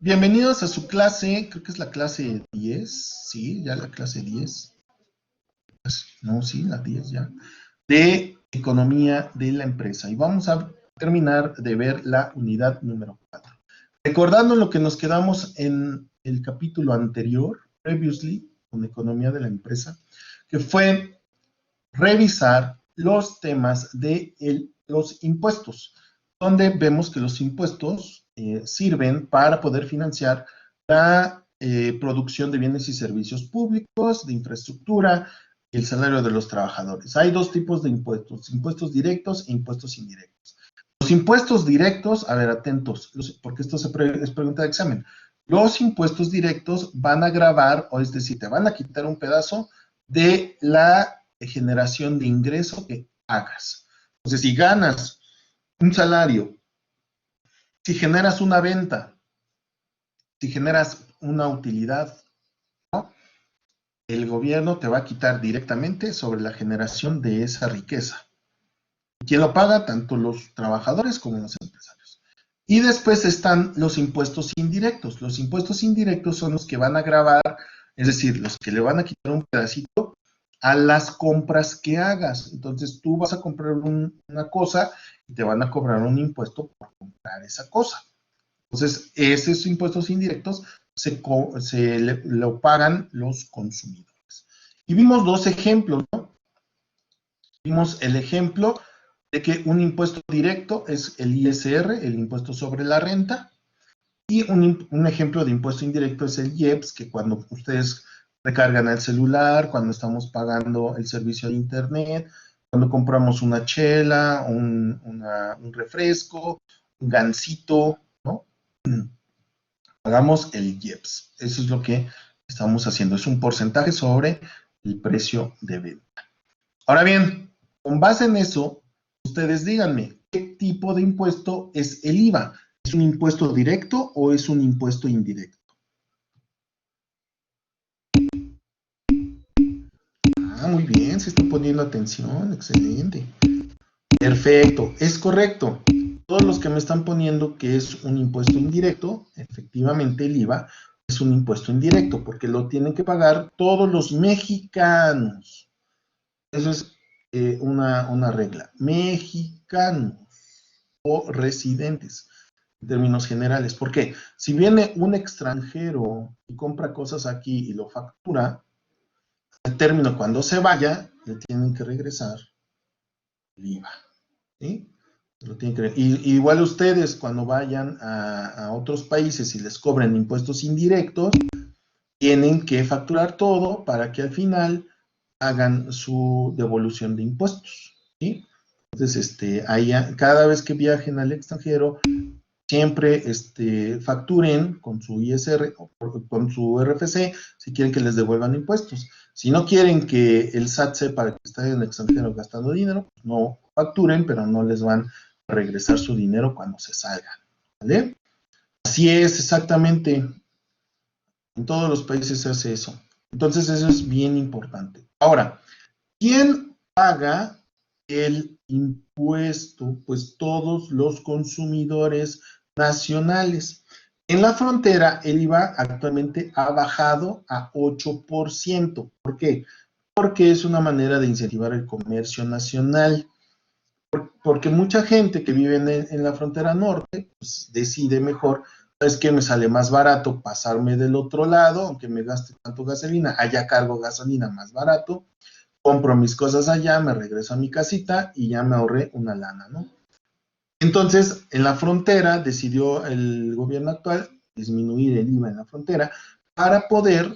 Bienvenidos a su clase, creo que es la clase 10, sí, ya la clase 10. No, sí, la 10 ya, de economía de la empresa. Y vamos a terminar de ver la unidad número 4. Recordando lo que nos quedamos en el capítulo anterior, previously, con economía de la empresa, que fue revisar los temas de los impuestos, donde vemos que los impuestos sirven para poder financiar la producción de bienes y servicios públicos, de infraestructura y el salario de los trabajadores. Hay dos tipos de impuestos, impuestos directos e impuestos indirectos. Los impuestos directos, a ver, atentos, porque esto es pregunta de examen. Los impuestos directos van a gravar, o es decir, te van a quitar un pedazo de la generación de ingreso que hagas. Entonces, si ganas un salario, si generas una venta, si generas una utilidad, ¿no? El gobierno te va a quitar directamente sobre la generación de esa riqueza. ¿Quién lo paga? Tanto los trabajadores como los empresarios. Y después están los impuestos indirectos. Los impuestos indirectos son los que van a gravar, es decir, los que le van a quitar un pedacito a las compras que hagas. Entonces tú vas a comprar una cosa y te van a cobrar un impuesto por comprar esa cosa. Entonces, esos impuestos indirectos lo pagan los consumidores. Y vimos dos ejemplos, ¿no? Vimos el ejemplo de que un impuesto directo es el ISR, el impuesto sobre la renta, y un ejemplo de impuesto indirecto es el IEPS, que cuando ustedes recargan el celular, cuando estamos pagando el servicio de internet, cuando compramos una chela, un refresco, un gansito, ¿no? Pagamos el IEPS. Eso es lo que estamos haciendo. Es un porcentaje sobre el precio de venta. Ahora bien, con base en eso, ustedes díganme, ¿qué tipo de impuesto es el IVA? ¿Es un impuesto directo o es un impuesto indirecto? Ah, muy bien, se está poniendo atención, excelente. Perfecto, es correcto. Todos los que me están poniendo que es un impuesto indirecto, efectivamente el IVA es un impuesto indirecto, porque lo tienen que pagar todos los mexicanos. Eso es una regla. Mexicanos o residentes, en términos generales. Porque si viene un extranjero y compra cosas aquí y lo factura, al término cuando se vaya, le tienen que regresar el IVA. ¿Sí? Lo tienen que, igual ustedes cuando vayan a otros países y les cobren impuestos indirectos, tienen que facturar todo para que al final hagan su devolución de impuestos. ¿Sí? Entonces, cada vez que viajen al extranjero, siempre facturen con su ISR o con su RFC si quieren que les devuelvan impuestos. Si no quieren que el SAT sepa que están en el extranjero gastando dinero, pues no facturen, pero no les van a regresar su dinero cuando se salgan. ¿Vale? Así es, exactamente. En todos los países se hace eso. Entonces, eso es bien importante. Ahora, ¿quién paga el impuesto? Pues todos los consumidores nacionales. En la frontera, el IVA actualmente ha bajado a 8%. ¿Por qué? Porque es una manera de incentivar el comercio nacional. Porque mucha gente que vive en la frontera norte, pues decide mejor, es que me sale más barato pasarme del otro lado, aunque me gaste tanto gasolina, allá cargo gasolina más barato, compro mis cosas allá, me regreso a mi casita y ya me ahorré una lana, ¿no? Entonces, en la frontera decidió el gobierno actual disminuir el IVA en la frontera para poder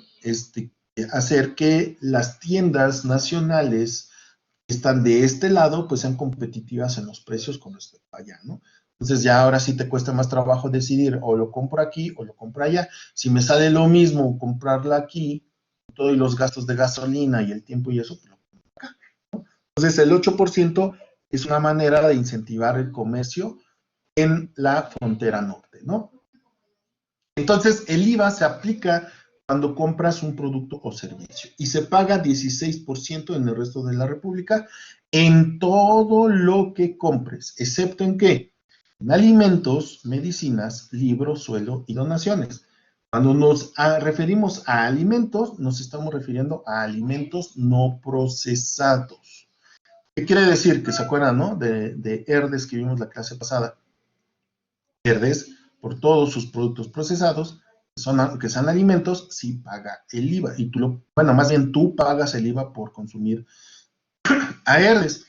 hacer que las tiendas nacionales que están de este lado pues sean competitivas en los precios con respecto a allá, ¿no? Entonces ya ahora sí te cuesta más trabajo decidir o lo compro aquí o lo compro allá. Si me sale lo mismo comprarla aquí, todos los gastos de gasolina y el tiempo y eso, pues lo compro acá, ¿no? Entonces el 8% es una manera de incentivar el comercio en la frontera norte, ¿no? Entonces, el IVA se aplica cuando compras un producto o servicio y se paga 16% en el resto de la República en todo lo que compres, excepto en qué? en alimentos, medicinas, libros, suelo y donaciones. Cuando nos referimos a alimentos, nos estamos refiriendo a alimentos no procesados. ¿Qué quiere decir? Que se acuerdan, ¿no? De ERDES que vimos la clase pasada. ERDES, por todos sus productos procesados, que sean alimentos, sí paga el IVA. Y tú bueno, más bien tú pagas el IVA por consumir a ERDES.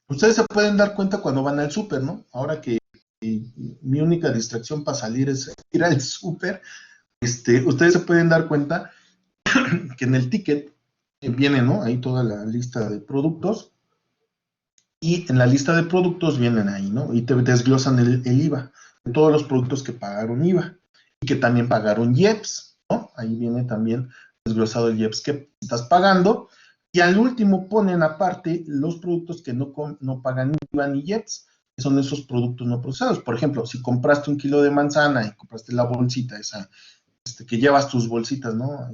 Ustedes se pueden dar cuenta cuando van al súper, ¿no? Ahora que mi única distracción para salir es ir al súper, ustedes se pueden dar cuenta que en el ticket viene, ¿no? Ahí toda la lista de productos, y en la lista de productos vienen ahí, ¿no? Y te desglosan el IVA, de todos los productos que pagaron IVA, y que también pagaron IEPS, ¿no? Ahí viene también desglosado el IEPS que estás pagando, y al último ponen aparte los productos que no pagan IVA ni IEPS, que son esos productos no procesados. Por ejemplo, si compraste 1 kilo de manzana y compraste la bolsita esa, que llevas tus bolsitas, ¿no?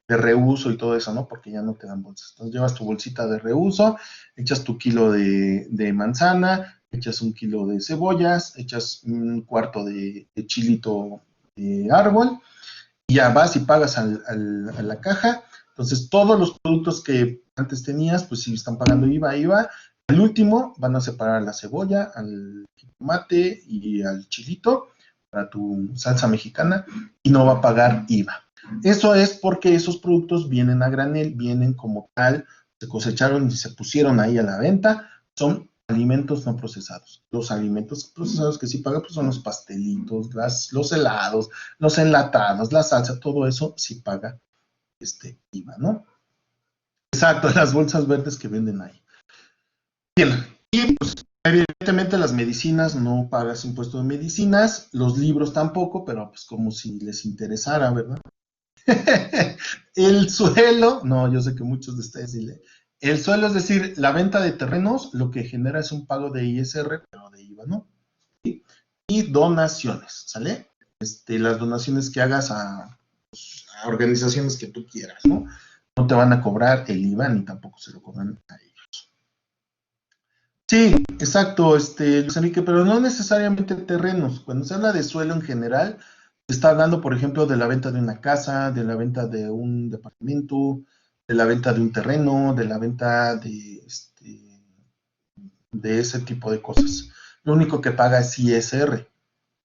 De reuso y todo eso, ¿no? Porque ya no te dan bolsas. Entonces llevas tu bolsita de reuso, echas tu kilo de manzana, echas 1 kilo de cebollas, echas 1/4 de chilito de árbol, y ya vas y pagas a la caja. Entonces todos los productos que antes tenías, pues sí están pagando IVA. El último van a separar la cebolla, al tomate y al chilito para tu salsa mexicana, y no va a pagar IVA. Eso es porque esos productos vienen a granel, vienen como tal, se cosecharon y se pusieron ahí a la venta, son alimentos no procesados. Los alimentos procesados que sí pagan, pues son los pastelitos, los helados, los enlatados, la salsa, todo eso sí paga IVA, ¿no? Exacto, las bolsas verdes que venden ahí. Bien, y pues evidentemente las medicinas no pagas impuesto de medicinas, los libros tampoco, pero pues como si les interesara, ¿verdad? El suelo, no, yo sé que muchos de ustedes sí el suelo, es decir, la venta de terrenos, lo que genera es un pago de ISR, pero de IVA, ¿no? ¿Sí? Y donaciones, ¿sale? Las donaciones que hagas pues, a organizaciones que tú quieras, ¿no? No te van a cobrar el IVA ni tampoco se lo cobran a ellos. Sí, exacto, Luis Enrique, pero no necesariamente terrenos. Cuando se habla de suelo en general, se está hablando, por ejemplo, de la venta de una casa, de la venta de un departamento, de la venta de un terreno, de la venta de ese tipo de cosas. Lo único que paga es ISR,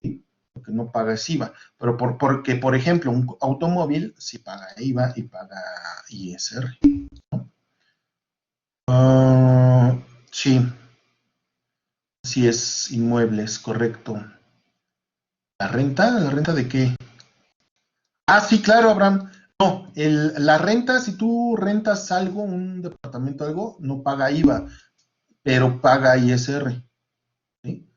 ¿sí? Lo que no paga es IVA. Pero porque, por ejemplo, un automóvil sí paga IVA y paga ISR, ¿no? Sí, sí es inmuebles, correcto. ¿La renta? ¿La renta de qué? Ah, sí, claro, Abraham. No, la renta, si tú rentas algo, un departamento, algo, no paga IVA, pero paga ISR, ¿sí?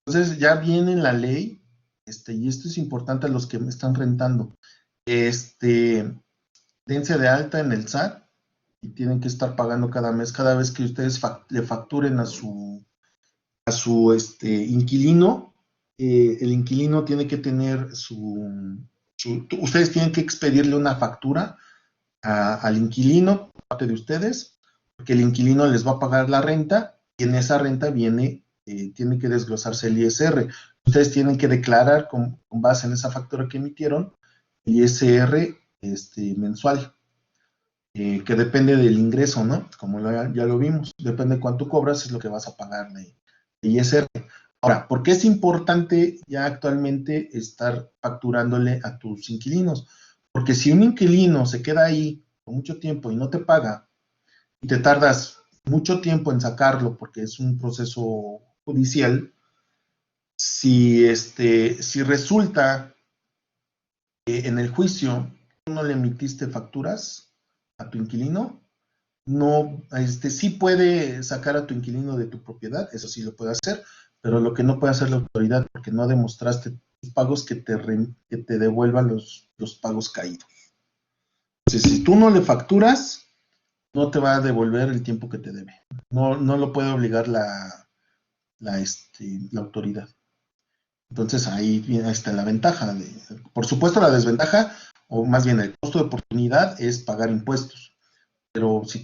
Entonces ya viene en la ley, y esto es importante a los que me están rentando, dense de alta en el SAT y tienen que estar pagando cada mes, cada vez que ustedes le facturen a su inquilino, el inquilino tiene que tener ustedes tienen que expedirle una factura al inquilino, parte de ustedes, porque el inquilino les va a pagar la renta, y en esa renta tiene que desglosarse el ISR. Ustedes tienen que declarar con base en esa factura que emitieron, el ISR mensual, que depende del ingreso, ¿no? Como ya lo vimos, depende de cuánto cobras, es lo que vas a pagar de ISR. Ahora, ¿por qué es importante ya actualmente estar facturándole a tus inquilinos? Porque si un inquilino se queda ahí por mucho tiempo y no te paga, y te tardas mucho tiempo en sacarlo porque es un proceso judicial, si resulta que en el juicio no le emitiste facturas a tu inquilino, no, sí puede sacar a tu inquilino de tu propiedad, eso sí lo puede hacer, pero lo que no puede hacer la autoridad, porque no demostraste tus pagos, que te devuelvan los pagos caídos. Entonces, si tú no le facturas, no te va a devolver el tiempo que te debe. No lo puede obligar la autoridad. Entonces ahí está la ventaja. Por supuesto, la desventaja, o más bien el costo de oportunidad, es pagar impuestos. Pero si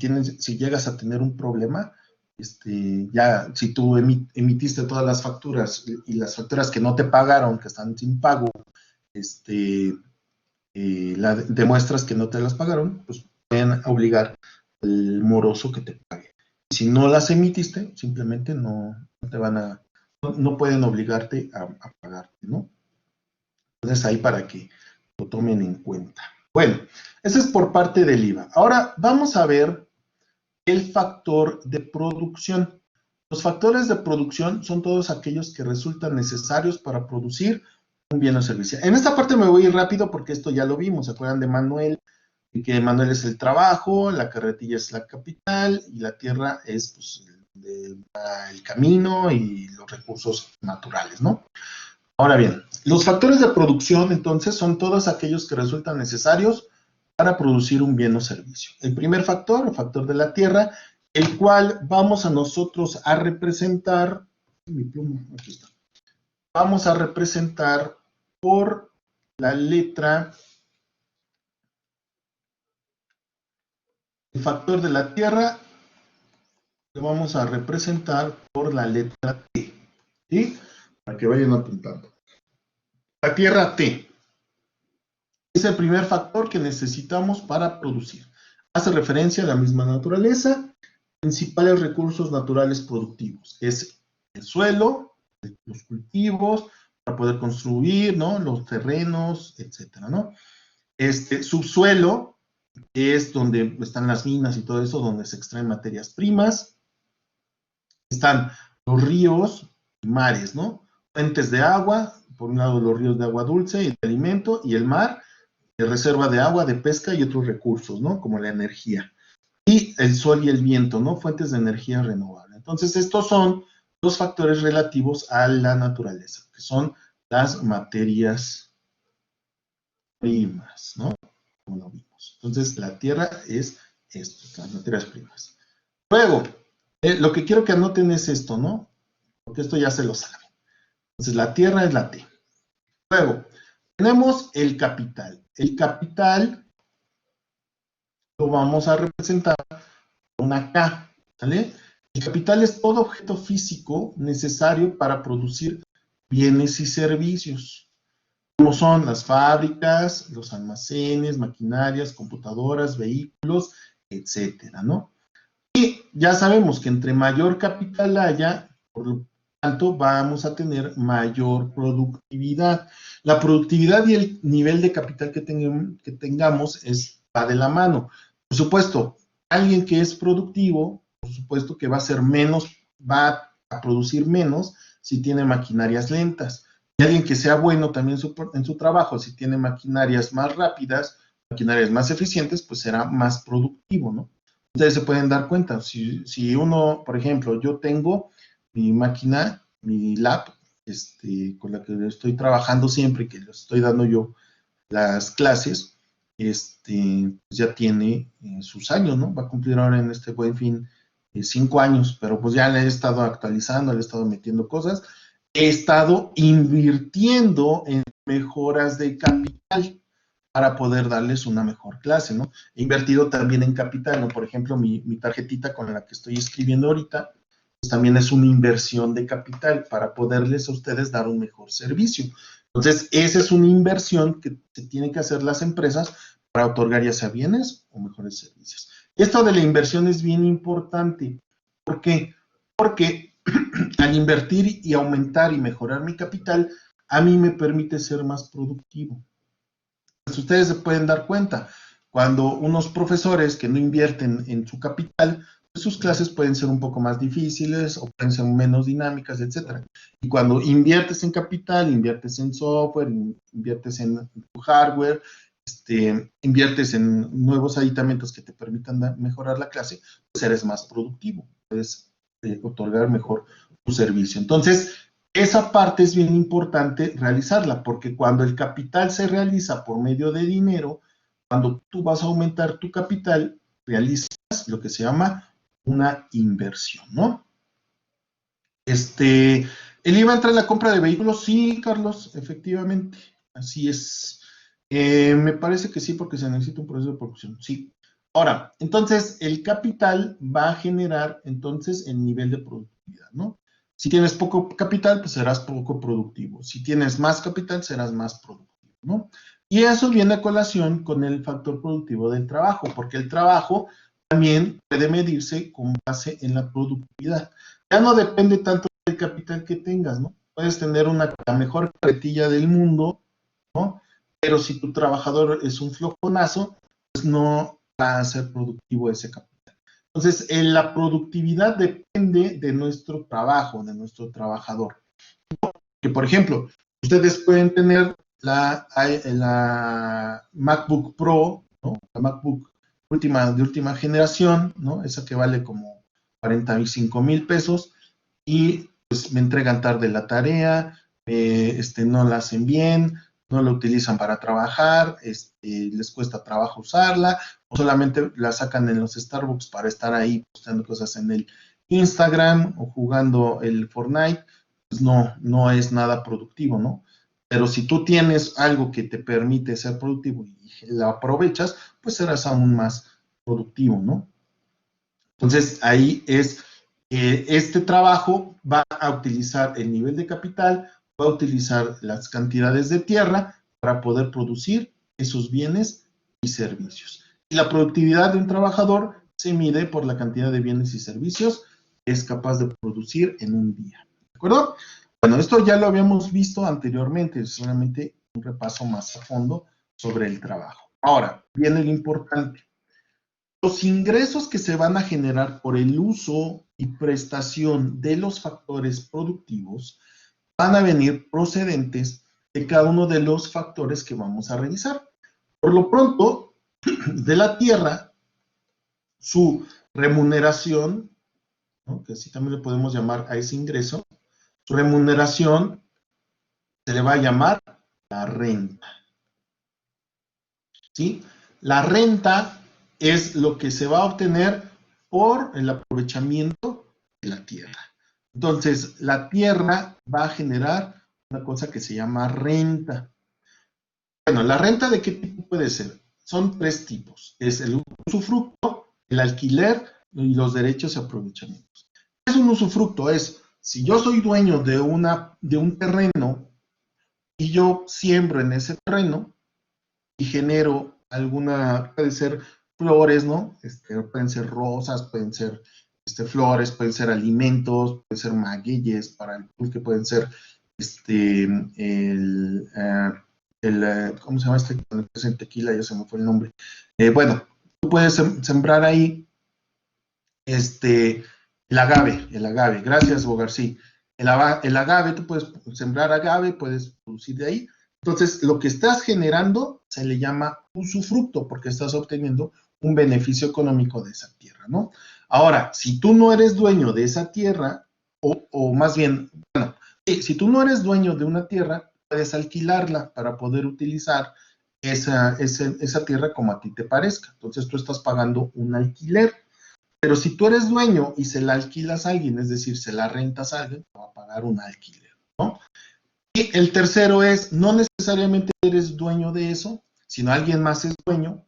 llegas a tener un problema, ya si tú emitiste todas las facturas y las facturas que no te pagaron, que están sin pago, demuestras que no te las pagaron, pues pueden obligar al moroso que te pague. Si no las emitiste, simplemente no pueden obligarte a pagarte, ¿no? Entonces ahí para que lo tomen en cuenta. Bueno, eso es por parte del IVA. Ahora vamos a ver el factor de producción. Los factores de producción son todos aquellos que resultan necesarios para producir un bien o servicio. En esta parte me voy a ir rápido porque esto ya lo vimos. ¿Se acuerdan de Manuel? Y que Manuel es el trabajo, la carretilla es la capital y la tierra es pues, el camino y los recursos naturales, ¿no? Ahora bien, los factores de producción entonces son todos aquellos que resultan necesarios para producir un bien o servicio. El primer factor, el factor de la tierra, el cual vamos a nosotros a representar, mi pluma, aquí está, vamos a representar por la letra, el factor de la tierra, lo vamos a representar por la letra T, ¿sí? Para que vayan apuntando. La tierra T es el primer factor que necesitamos para producir. Hace referencia a la misma naturaleza, principales recursos naturales productivos, que es el suelo, los cultivos, para poder construir, ¿no? Los terrenos, etcétera, ¿no? Subsuelo, que es donde están las minas y todo eso, donde se extraen materias primas. Están los ríos y mares, ¿no? Fuentes de agua, por un lado los ríos de agua dulce y de alimento, y el mar, de reserva de agua, de pesca y otros recursos, ¿no? Como la energía. Y el sol y el viento, ¿no? Fuentes de energía renovable. Entonces, estos son los factores relativos a la naturaleza, que son las materias primas, ¿no? Como lo vimos. Entonces, la tierra es esto, las materias primas. Luego, lo que quiero que anoten es esto, ¿no? Porque esto ya se lo saben. Entonces, la tierra es la T. Luego, tenemos el capital. El capital lo vamos a representar con una K, ¿vale? El capital es todo objeto físico necesario para producir bienes y servicios, como son las fábricas, los almacenes, maquinarias, computadoras, vehículos, etcétera, ¿no? Y ya sabemos que entre mayor capital haya, por lo tanto, vamos a tener mayor productividad. La productividad y el nivel de capital que tengamos va de la mano. Por supuesto, alguien que es productivo, por supuesto que va a producir menos si tiene maquinarias lentas. Y alguien que sea bueno también en su trabajo, si tiene maquinarias más rápidas, maquinarias más eficientes, pues será más productivo, ¿no? Ustedes se pueden dar cuenta, si uno, por ejemplo, yo tengo mi máquina, mi lab, con la que estoy trabajando siempre, que le estoy dando yo las clases, pues ya tiene sus años, ¿no? Va a cumplir ahora en este Buen Fin 5 años, pero pues ya le he estado actualizando, le he estado metiendo cosas, he estado invirtiendo en mejoras de capital para poder darles una mejor clase, ¿no? He invertido también en capital, ¿no? Por ejemplo, mi tarjetita con la que estoy escribiendo ahorita, pues también es una inversión de capital para poderles a ustedes dar un mejor servicio. Entonces, esa es una inversión que se tienen que hacer las empresas para otorgar ya sea bienes o mejores servicios. Esto de la inversión es bien importante. ¿Por qué? Porque al invertir y aumentar y mejorar mi capital, a mí me permite ser más productivo. Pues ustedes se pueden dar cuenta, cuando unos profesores que no invierten en su capital, pues sus clases pueden ser un poco más difíciles o pueden ser menos dinámicas, etcétera. Y cuando inviertes en capital, inviertes en software, inviertes en tu hardware, inviertes en nuevos aditamentos que te permitan mejorar la clase, pues eres más productivo, puedes otorgar mejor tu servicio. Entonces, esa parte es bien importante realizarla, porque cuando el capital se realiza por medio de dinero, cuando tú vas a aumentar tu capital, realizas lo que se llama una inversión, ¿no? ¿El IVA entra en la compra de vehículos? Sí, Carlos, efectivamente, así es. Me parece que sí, porque se necesita un proceso de producción, sí. Ahora, entonces, el capital va a generar, entonces, el nivel de productividad, ¿no? Si tienes poco capital, pues serás poco productivo. Si tienes más capital, serás más productivo, ¿no? Y eso viene a colación con el factor productivo del trabajo, porque el trabajo también puede medirse con base en la productividad. Ya no depende tanto del capital que tengas, ¿no? Puedes tener la mejor carretilla del mundo, ¿no? Pero si tu trabajador es un flojonazo, pues no va a ser productivo ese capital. Entonces, la productividad depende de nuestro trabajo, de nuestro trabajador. Que, por ejemplo, ustedes pueden tener la MacBook Pro, ¿no? La MacBook de última generación, ¿no? Esa que vale como 45,000 pesos y pues me entregan tarde la tarea, no la hacen bien, no la utilizan para trabajar, les cuesta trabajo usarla, o solamente la sacan en los Starbucks para estar ahí posteando cosas en el Instagram o jugando el Fortnite, pues no es nada productivo, ¿no? Pero si tú tienes algo que te permite ser productivo y lo aprovechas, pues serás aún más productivo, ¿no? Entonces ahí es, este trabajo va a utilizar el nivel de capital, va a utilizar las cantidades de tierra para poder producir esos bienes y servicios. Y la productividad de un trabajador se mide por la cantidad de bienes y servicios que es capaz de producir en un día. ¿De acuerdo? Bueno, esto ya lo habíamos visto anteriormente, es solamente un repaso más a fondo sobre el trabajo. Ahora, viene lo importante. Los ingresos que se van a generar por el uso y prestación de los factores productivos van a venir procedentes de cada uno de los factores que vamos a revisar. Por lo pronto, de la tierra, su remuneración, ¿no? Que así también le podemos llamar a ese ingreso, su remuneración se le va a llamar la renta. ¿Sí? La renta es lo que se va a obtener por el aprovechamiento de la tierra. Entonces, la tierra va a generar una cosa que se llama renta. Bueno, ¿la renta de qué tipo puede ser? Son tres tipos. Es el usufructo, el alquiler y los derechos y aprovechamientos. ¿Qué es un usufructo? Es, si yo soy dueño de un terreno y yo siembro en ese terreno, y genero puede ser flores, ¿no? Pueden ser rosas, pueden ser flores, pueden ser alimentos, pueden ser magueyes para el pulque, pueden ser ¿cómo se llama cuando es en tequila? Ya se me fue el nombre. Bueno, tú puedes sembrar ahí el agave, gracias, Bogarcí. El agave, tú puedes sembrar agave, puedes producir de ahí. Entonces, lo que estás generando se le llama usufructo, porque estás obteniendo un beneficio económico de esa tierra, ¿no? Ahora, si tú no eres dueño de esa tierra, o más bien, bueno, si tú no eres dueño de una tierra, puedes alquilarla para poder utilizar esa tierra como a ti te parezca. Entonces, tú estás pagando un alquiler. Pero si tú eres dueño y se la alquilas a alguien, es decir, se la rentas a alguien, te va a pagar un alquiler, ¿no? Y el tercero es, no necesariamente eres dueño de eso, sino alguien más es dueño.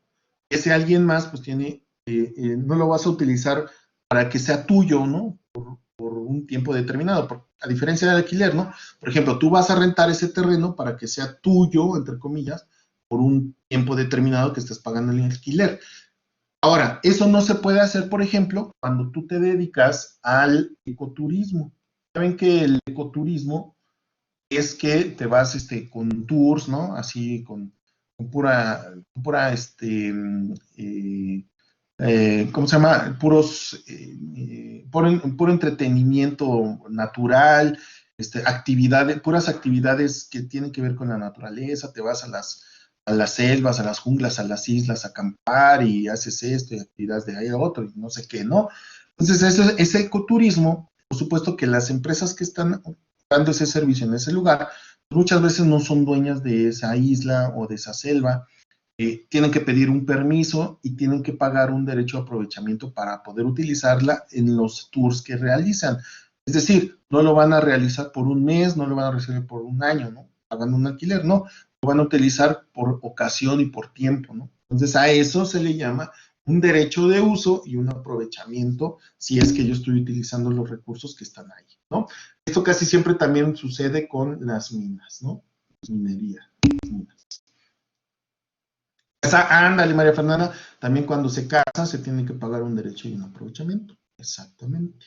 Ese alguien más, pues no lo vas a utilizar para que sea tuyo, ¿no? Por un tiempo determinado, a diferencia del alquiler, ¿no? Por ejemplo, tú vas a rentar ese terreno para que sea tuyo, entre comillas, por un tiempo determinado que estés pagando el alquiler. Ahora, eso no se puede hacer, por ejemplo, cuando tú te dedicas al ecoturismo. Saben que el ecoturismo es que te vas con tours, ¿no? Así con pura ¿cómo se llama? Puro entretenimiento natural, puras actividades que tienen que ver con la naturaleza, te vas a las selvas, a las junglas, a las islas, a acampar y haces esto y actividades de ahí a otro y no sé qué, ¿no? Entonces, ese ecoturismo, por supuesto que las empresas que están dando ese servicio en ese lugar, muchas veces no son dueñas de esa isla o de esa selva, tienen que pedir un permiso y tienen que pagar un derecho de aprovechamiento para poder utilizarla en los tours que realizan. Es decir, no lo van a realizar por un mes, no lo van a realizar por un año, ¿no? Pagando un alquiler, no. Lo van a utilizar por ocasión y por tiempo, ¿no? Entonces a eso se le llama un derecho de uso y un aprovechamiento si es que yo estoy utilizando los recursos que están ahí, ¿no? Esto casi siempre también sucede con las minas, ¿no? Minería, minas. Ándale, María Fernanda, también cuando se casan se tiene que pagar un derecho y un aprovechamiento, exactamente.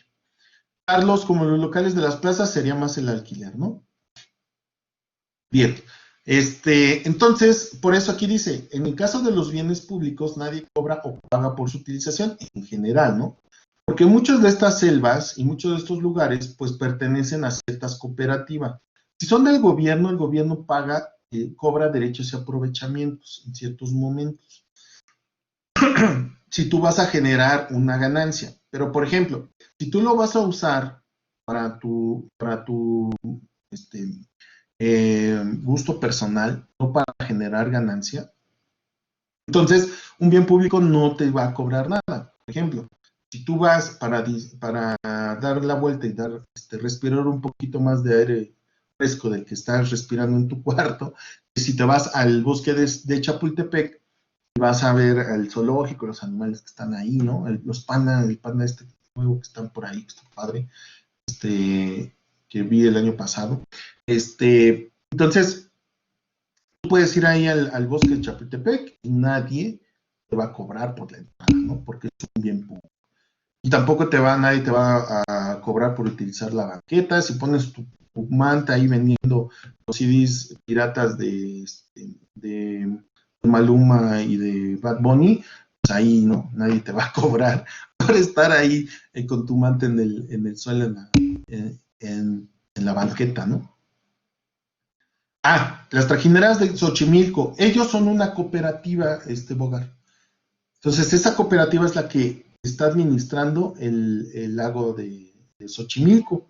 Carlos, como los locales de las plazas, sería más el alquiler, ¿no? Bien, entonces, por eso aquí dice, en el caso de los bienes públicos, nadie cobra o paga por su utilización en general, ¿no? Porque muchas de estas selvas y muchos de estos lugares, pues pertenecen a ciertas cooperativas. Si son del gobierno, el gobierno paga, cobra derechos y aprovechamientos en ciertos momentos. Si tú vas a generar una ganancia, pero por ejemplo, si tú lo vas a usar para tu gusto personal, no para generar ganancia, entonces un bien público no te va a cobrar nada. Por ejemplo, si tú vas para dar la vuelta y respirar un poquito más de aire fresco del que estás respirando en tu cuarto, y si te vas al bosque de Chapultepec, vas a ver el zoológico, los animales que están ahí, ¿no? El panda nuevo que están por ahí, que está padre, que vi el año pasado. Entonces, tú puedes ir ahí al bosque de Chapultepec y nadie te va a cobrar por la entrada, ¿no? Porque es un bien público. Y tampoco nadie te va a cobrar por utilizar la banqueta. Si pones tu manta ahí vendiendo los CDs piratas de Maluma y de Bad Bunny, pues ahí no, nadie te va a cobrar por estar ahí con tu manta en el suelo en la banqueta, ¿no? Las trajineras de Xochimilco, ellos son una cooperativa, Bogar. Entonces, esa cooperativa es la que está administrando el lago de Xochimilco.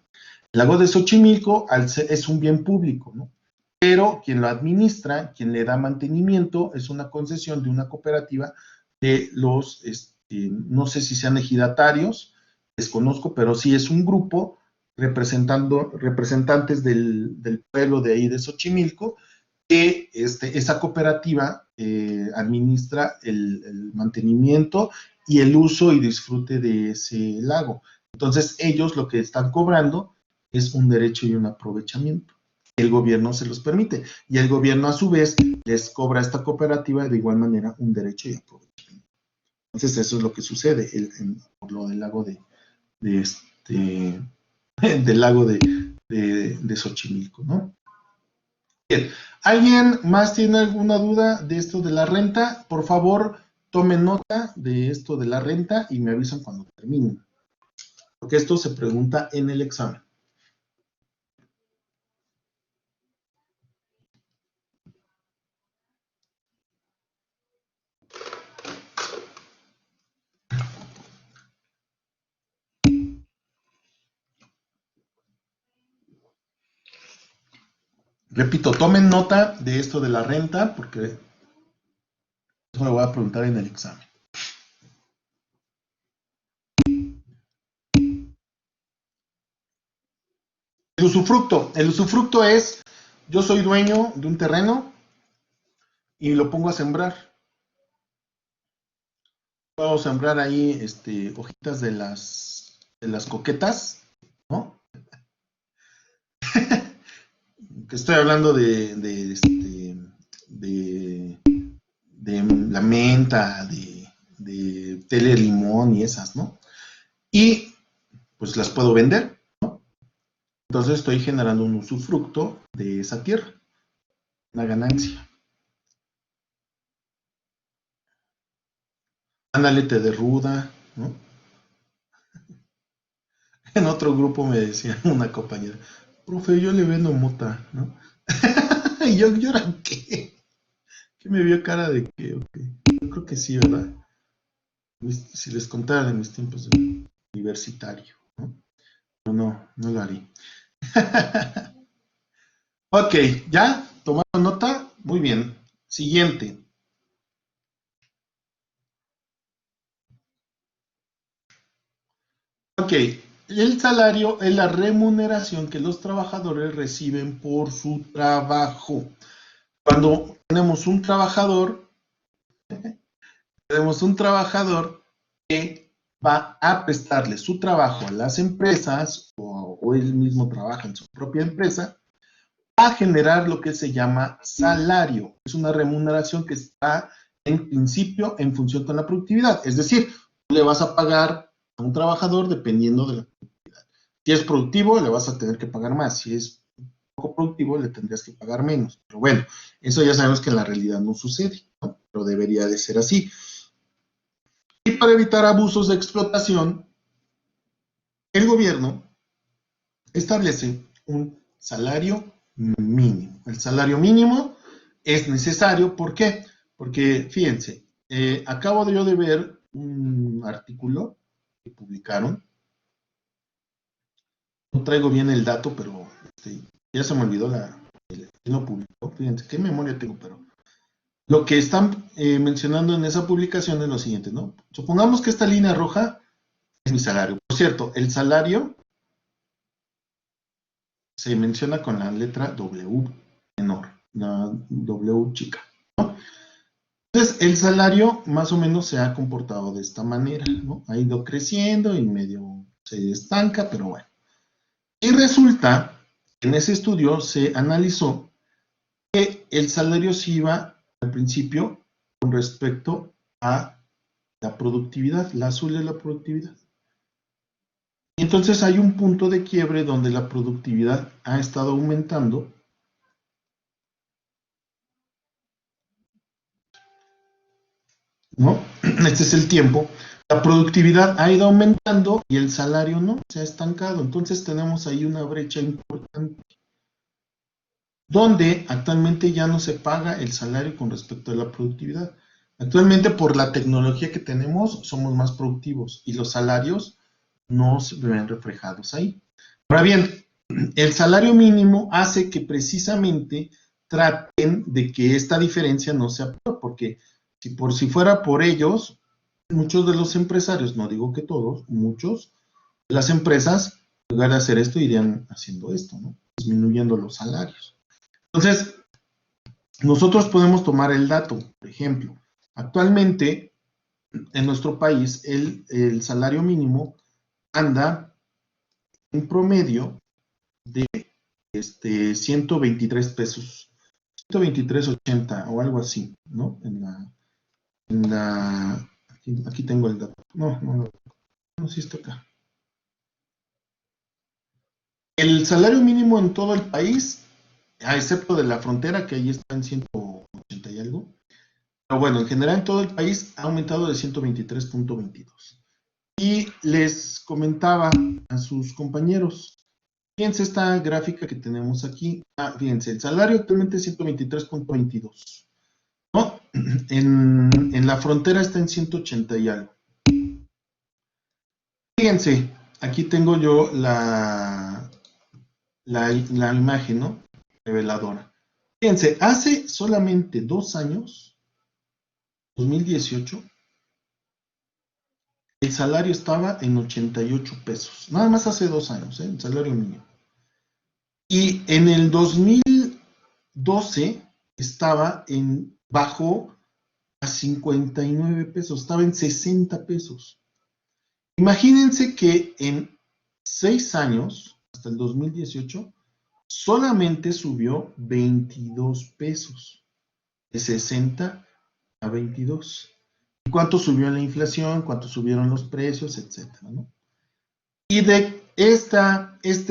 El lago de Xochimilco es un bien público, ¿no? Pero quien lo administra, quien le da mantenimiento, es una concesión de una cooperativa de los, no sé si sean ejidatarios, desconozco, pero sí es un grupo representantes del pueblo de ahí de Xochimilco, que esa cooperativa administra el mantenimiento y el uso y disfrute de ese lago. Entonces, ellos lo que están cobrando es un derecho y un aprovechamiento. El gobierno se los permite. Y el gobierno, a su vez, les cobra a esta cooperativa de igual manera un derecho y aprovechamiento. Entonces, eso es lo que sucede por lo del lago del lago de Xochimilco, ¿no? Bien, ¿alguien más tiene alguna duda de esto de la renta? Por favor, tomen nota de esto de la renta y me avisan cuando terminen, porque esto se pregunta en el examen. Repito, tomen nota de esto de la renta, porque eso lo voy a preguntar en el examen. El usufructo. El usufructo es, yo soy dueño de un terreno y lo pongo a sembrar. Puedo sembrar ahí hojitas de las coquetas, ¿no? Que estoy hablando de la menta, de té de limón y esas, ¿no? Y pues las puedo vender, ¿no? Entonces estoy generando un usufructo de esa tierra, una ganancia. Ándale, té de ruda, ¿no? En otro grupo me decía una compañera, profe, yo le vendo mota, ¿no? Y yo era qué, que me vio cara de que, ok, yo creo que sí, ¿verdad? Si les contara de mis tiempos de universitario, ¿no? No lo haré. Ok, ¿ya? ¿Tomaron nota? Muy bien. Siguiente. Ok, el salario es la remuneración que los trabajadores reciben por su trabajo. Cuando tenemos un trabajador, Tenemos un trabajador que va a prestarle su trabajo a las empresas o él mismo trabaja en su propia empresa a generar lo que se llama salario. Es una remuneración que está en principio en función con la productividad. Es decir, le vas a pagar a un trabajador dependiendo de la productividad. Si es productivo, le vas a tener que pagar más. Si es poco productivo, le tendrías que pagar menos. Pero bueno, eso ya sabemos que en la realidad no sucede, ¿no? Pero debería de ser así. Y para evitar abusos de explotación, el gobierno establece un salario mínimo. El salario mínimo es necesario, ¿por qué? Porque, fíjense, acabo yo de ver un artículo que publicaron, no traigo bien el dato, pero ya se me olvidó quién lo publicó, fíjense, qué memoria tengo, pero lo que están mencionando en esa publicación es lo siguiente, ¿no? Supongamos que esta línea roja es mi salario. Por cierto, el salario se menciona con la letra W menor, la W chica, ¿no? Entonces, el salario más o menos se ha comportado de esta manera, ¿no? Ha ido creciendo y medio se estanca, pero bueno. Y resulta que en ese estudio se analizó que el salario se iba al principio con respecto a la productividad, la azul es la productividad. Y entonces hay un punto de quiebre donde la productividad ha estado aumentando. ¿No? Este es el tiempo. La productividad ha ido aumentando y el salario no, se ha estancado. Entonces tenemos ahí una brecha importante, donde actualmente ya no se paga el salario con respecto a la productividad. Actualmente por la tecnología que tenemos somos más productivos y los salarios no se ven reflejados ahí. Ahora bien, el salario mínimo hace que precisamente traten de que esta diferencia no sea peor, porque si fuera por ellos, muchos de los empresarios, no digo que todos, muchos de las empresas, en lugar de hacer esto, irían haciendo esto, ¿no? Disminuyendo los salarios. Entonces, nosotros podemos tomar el dato, por ejemplo, actualmente en nuestro país el salario mínimo anda en promedio de 123 pesos, 123.80 o algo así, ¿no? Aquí tengo el dato. No, sí está acá. El salario mínimo en todo el país, a excepto de la frontera, que ahí está en 180 y algo, pero bueno, en general en todo el país ha aumentado de 123.22. Y les comentaba a sus compañeros, fíjense esta gráfica que tenemos aquí. Fíjense, el salario actualmente es 123.22, ¿no? En la frontera está en 180 y algo. Fíjense, aquí tengo yo la imagen, ¿no? Reveladora. Fíjense, hace solamente 2 años, 2018, el salario estaba en 88 pesos. Nada más hace 2 años, el salario mínimo. Y en el 2012 estaba bajo a 59 pesos, estaba en 60 pesos. Imagínense que en 6 años, hasta el 2018, solamente subió 22 pesos, de 60 a 22. ¿Y cuánto subió la inflación? ¿Cuánto subieron los precios? Etcétera, ¿no? Y de este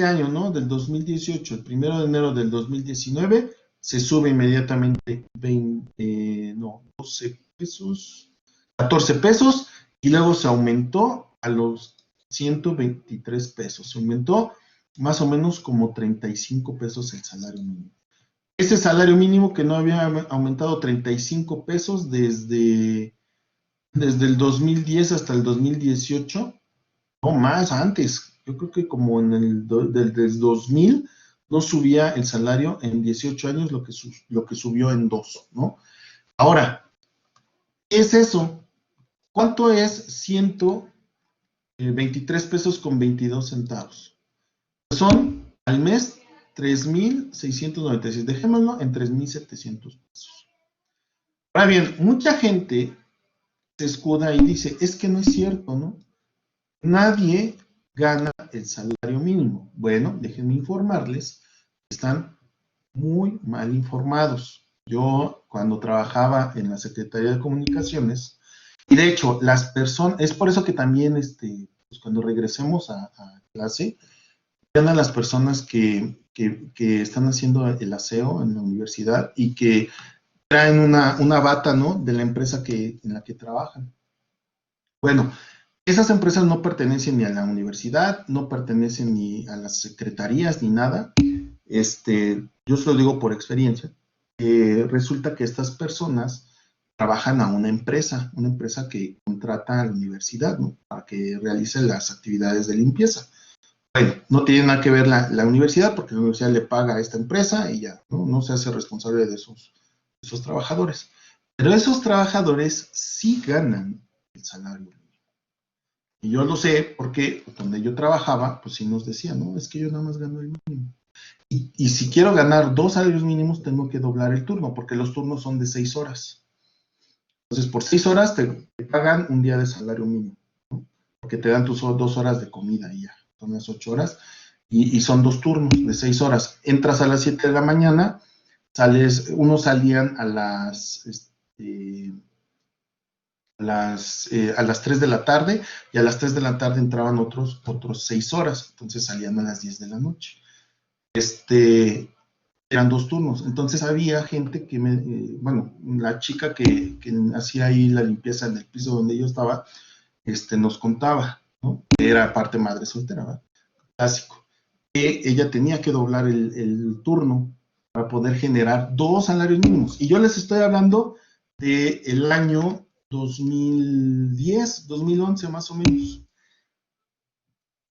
año, ¿no? Del 2018, el 1 de enero del 2019, se sube inmediatamente 12 pesos, 14 pesos, y luego se aumentó a los 123 pesos. Se aumentó más o menos como 35 pesos el salario mínimo. Ese salario mínimo que no había aumentado 35 pesos desde el 2010 hasta el 2018, no más antes, yo creo que como desde 2000 no subía el salario en 18 años lo que subió en 2, ¿no? Ahora, ¿qué es eso? ¿Cuánto es 123 pesos con 22 centavos? Son al mes 3,696. Dejémoslo en 3,700 pesos. Ahora bien, mucha gente se escuda y dice, es que no es cierto, ¿no? Nadie gana el salario mínimo. Bueno, déjenme informarles, están muy mal informados. Yo, cuando trabajaba en la Secretaría de Comunicaciones, y de hecho, las personas, es por eso que también, pues cuando regresemos a clase, vean a las personas que están haciendo el aseo en la universidad y que traen una bata, ¿no? De la empresa en la que trabajan. Bueno, esas empresas no pertenecen ni a la universidad, no pertenecen ni a las secretarías ni nada. Yo se lo digo por experiencia. Resulta que estas personas trabajan a una empresa que contrata a la universidad, ¿no? Para que realice las actividades de limpieza. Bueno, no tiene nada que ver la universidad, porque la universidad le paga a esta empresa y ya, ¿no? No se hace responsable de esos trabajadores. Pero esos trabajadores sí ganan el salario. Y yo lo sé porque donde yo trabajaba, pues sí nos decían, no, es que yo nada más gano el mínimo. Y si quiero ganar 2 salarios mínimos, tengo que doblar el turno, porque los turnos son de 6 horas. Entonces, por 6 horas te pagan un día de salario mínimo, ¿no? Porque te dan tus 2 horas de comida y ya, son las 8 horas. Y son 2 turnos de 6 horas. Entras a las 7 de la mañana, unos salían a las 3 de la tarde, y a las 3 de la tarde entraban otros 6 horas, entonces salían a las 10 de la noche. Eran 2 turnos, entonces había gente bueno, la chica que hacía ahí la limpieza en el piso donde yo estaba, nos contaba, ¿no? Que era aparte madre soltera, ¿verdad? Clásico, que ella tenía que doblar el turno para poder generar 2 salarios mínimos, y yo les estoy hablando del año 2010, 2011 más o menos.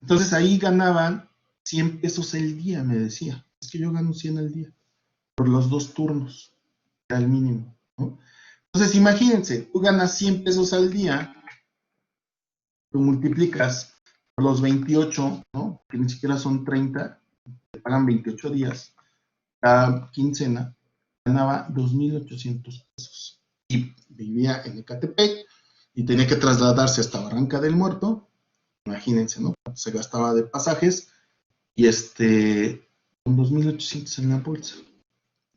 Entonces ahí ganaban 100 pesos el día, me decía. Es que yo gano 100 al día por los 2 turnos, era el mínimo, ¿no? Entonces imagínense, tú ganas 100 pesos al día, lo multiplicas por los 28, ¿no? Que ni siquiera son 30, te pagan 28 días, cada quincena, ganaba 2,800 pesos. Y vivía en Ecatepec y tenía que trasladarse hasta Barranca del Muerto. Imagínense, ¿no? Se gastaba de pasajes y con 2,800 en la bolsa.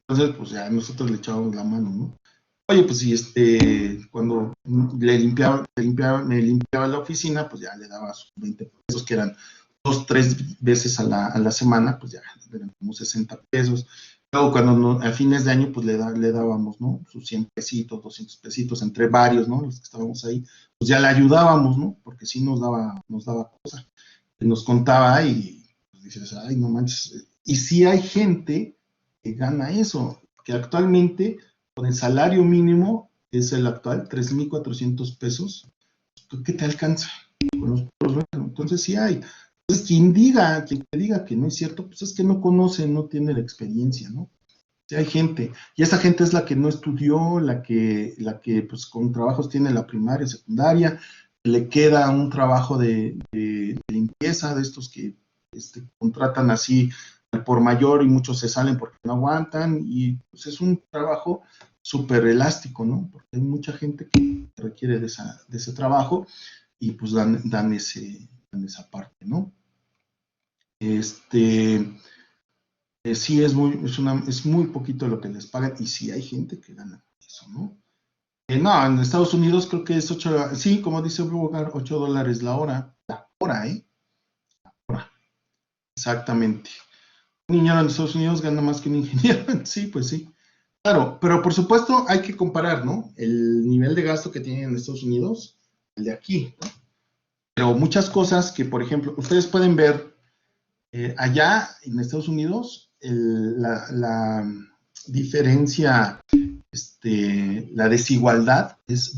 Entonces, pues ya nosotros le echábamos la mano, ¿no? Oye, pues si cuando me limpiaba la oficina, pues ya le daba sus 20 pesos, que eran 2, 3 veces a la semana, pues ya eran como 60 pesos. Luego, cuando a fines de año, pues le dábamos, ¿no? Sus 100 pesitos, 200 pesitos, entre varios, ¿no? Los que estábamos ahí, pues ya le ayudábamos, ¿no? Porque sí nos daba cosa. Nos contaba y pues dices, ay, no manches. Y sí hay gente que gana eso, que actualmente con el salario mínimo, es el actual, 3,400 pesos, ¿qué te alcanza? Con los puros, bueno, entonces sí hay. Entonces, quien te diga que no es cierto, pues es que no conoce, no tiene la experiencia, ¿no? Sí hay gente, y esa gente es la que no estudió, la que pues con trabajos tiene la primaria, secundaria, le queda un trabajo de limpieza, de estos que contratan así al por mayor y muchos se salen porque no aguantan, y pues es un trabajo súper elástico, ¿no? Porque hay mucha gente que requiere de ese trabajo y pues dan esa parte, ¿no? Sí es muy poquito lo que les pagan, y sí hay gente que gana eso, ¿no? No, en Estados Unidos creo que es 8, sí, como dice Bogar, $8 la hora. La hora, ¿eh? La hora, exactamente. Un ingeniero en Estados Unidos gana más que un ingeniero, sí, pues sí. Claro, pero por supuesto hay que comparar, ¿no? El nivel de gasto que tienen en Estados Unidos, el de aquí, ¿no? Pero muchas cosas que, por ejemplo, ustedes pueden ver allá en Estados Unidos, la diferencia, la desigualdad es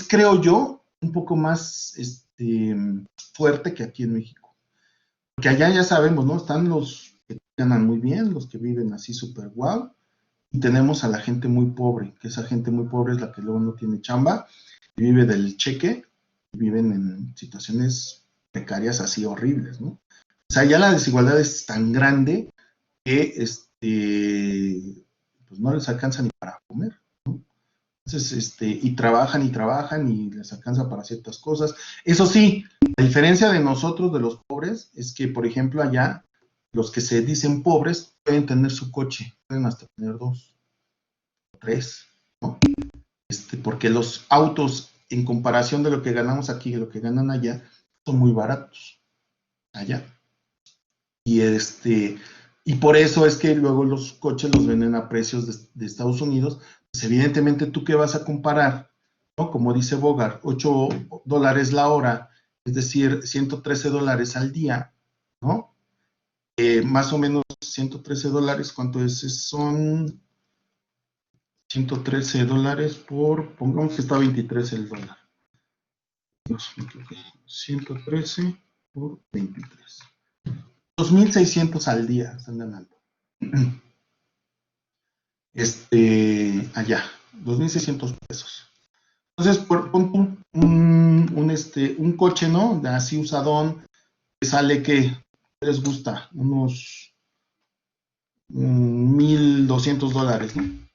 creo yo, un poco más fuerte que aquí en México. Porque allá ya sabemos, ¿no? Están los que ganan muy bien, los que viven así súper guau, y tenemos a la gente muy pobre, que esa gente muy pobre es la que luego no tiene chamba, y vive del cheque, y viven en situaciones precarias así horribles, ¿no? O sea, ya la desigualdad es tan grande que pues no les alcanza ni para comer, ¿no? Entonces, y trabajan y les alcanza para ciertas cosas. Eso sí, la diferencia de nosotros, de los pobres, es que, por ejemplo, allá, los que se dicen pobres pueden tener su coche, pueden hasta tener 2 o 3, ¿no? Porque los autos, en comparación de lo que ganamos aquí y de lo que ganan allá, son muy baratos allá. Y por eso es que luego los coches los venden a precios de Estados Unidos. Pues evidentemente, ¿tú qué vas a comparar? ¿No? Como dice Bogart, $8 la hora, es decir, $113 al día, ¿no? Más o menos $113, ¿cuánto es? Son $113 pongamos que está 23 el dólar. 113 por 23. 2,600 al día están ganando. Allá, 2,600 pesos. Entonces, pon un coche, ¿no? Así usadón, que sale que les gusta, unos $1,200, ¿no?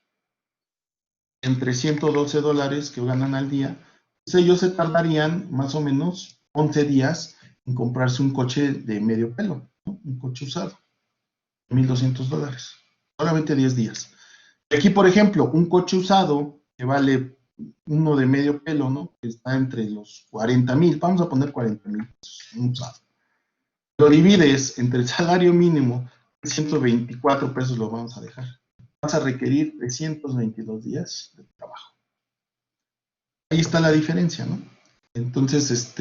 Entre $112 que ganan al día, pues ellos se tardarían más o menos 11 días en comprarse un coche de medio pelo, ¿no? Un coche usado, $1,200, solamente 10 días. Aquí, por ejemplo, un coche usado que vale uno de medio pelo, ¿no? Que está entre los 40,000, vamos a poner 40,000 pesos, un usado. Lo divides entre el salario mínimo, 124 pesos lo vamos a dejar. Vas a requerir 322 días de trabajo. Ahí está la diferencia, ¿no? Entonces,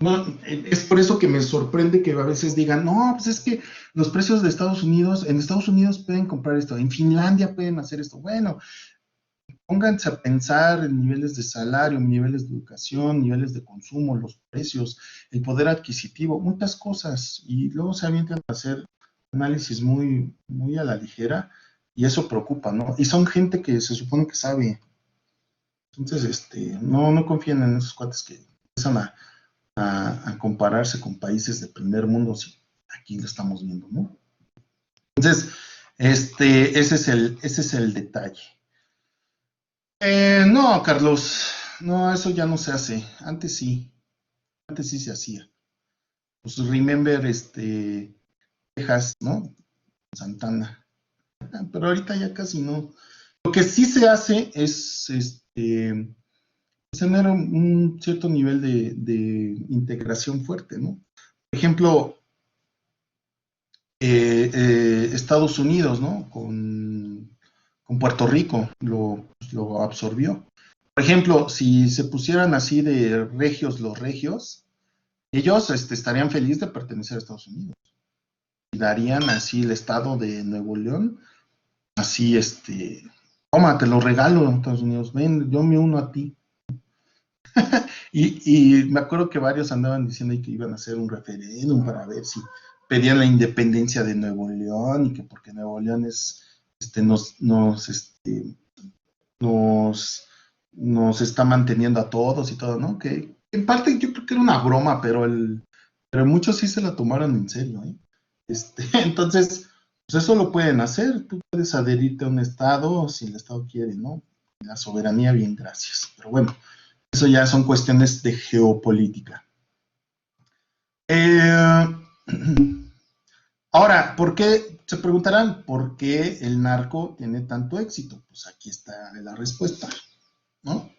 no, es por eso que me sorprende que a veces digan, no, pues es que los precios de Estados Unidos, en Estados Unidos pueden comprar esto, en Finlandia pueden hacer esto. Bueno, pónganse a pensar en niveles de salario, niveles de educación, niveles de consumo, los precios, el poder adquisitivo, muchas cosas. Y luego se avientan a hacer análisis muy, muy a la ligera y eso preocupa, ¿no? Y son gente que se supone que sabe. Entonces, no confíen en esos cuates que empiezan a compararse con países de primer mundo, si aquí lo estamos viendo, ¿no? Entonces, ese es el detalle. No, Carlos, no, eso ya no se hace. Antes sí se hacía. Pues remember, Texas, ¿no? Santana. Pero ahorita ya casi no. Lo que sí se hace es, tener un cierto nivel de integración fuerte, ¿no? Por ejemplo, Estados Unidos, ¿no? Con Puerto Rico lo absorbió. Por ejemplo, si se pusieran así de regios los regios, ellos estarían felices de pertenecer a Estados Unidos. Y darían así el estado de Nuevo León, así, toma, te lo regalo, Estados Unidos, ven, yo me uno a ti. Y me acuerdo que varios andaban diciendo ahí que iban a hacer un referéndum para ver si pedían la independencia de Nuevo León y que porque Nuevo León nos está manteniendo a todos y todo, ¿no? Que en parte yo creo que era una broma, pero muchos sí se la tomaron en serio, ¿eh? Entonces, pues eso lo pueden hacer, tú puedes adherirte a un estado si el estado quiere, ¿no? La soberanía, bien, gracias. Pero bueno, eso ya son cuestiones de geopolítica. Ahora, ¿por qué? Se preguntarán, ¿por qué el narco tiene tanto éxito? Pues aquí está la respuesta, ¿no?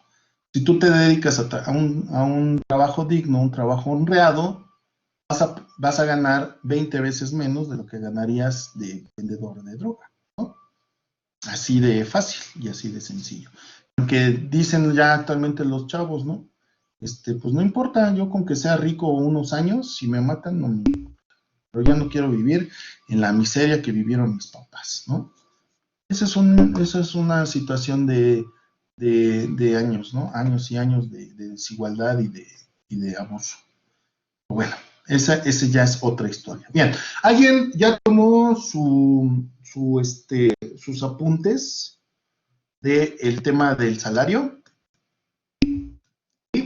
Si tú te dedicas a un trabajo digno, un trabajo honrado, vas a ganar 20 veces menos de lo que ganarías de vendedor de droga, ¿no? Así de fácil y así de sencillo. Porque dicen ya actualmente los chavos, ¿no? Pues no importa, yo con que sea rico unos años, si me matan, no, pero ya no quiero vivir en la miseria que vivieron mis papás, ¿no? Esa es una situación de años, ¿no? Años y años de desigualdad y de abuso. Bueno, ese ya es otra historia. Bien, ¿alguien ya tomó sus apuntes del tema del salario? ¿Sí?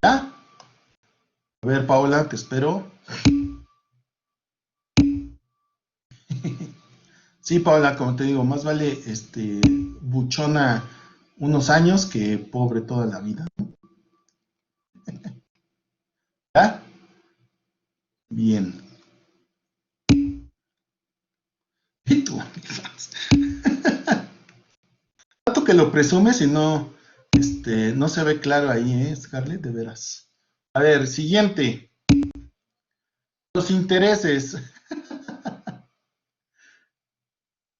¿Ya? A ver, Paola, te espero. Sí, Paula, como te digo, más vale buchona unos años que pobre toda la vida. ¿Ah? Bien. ¿Y tú? Tanto que lo presumes y no, no se ve claro ahí, Scarlett? De veras. A ver, siguiente. Los intereses.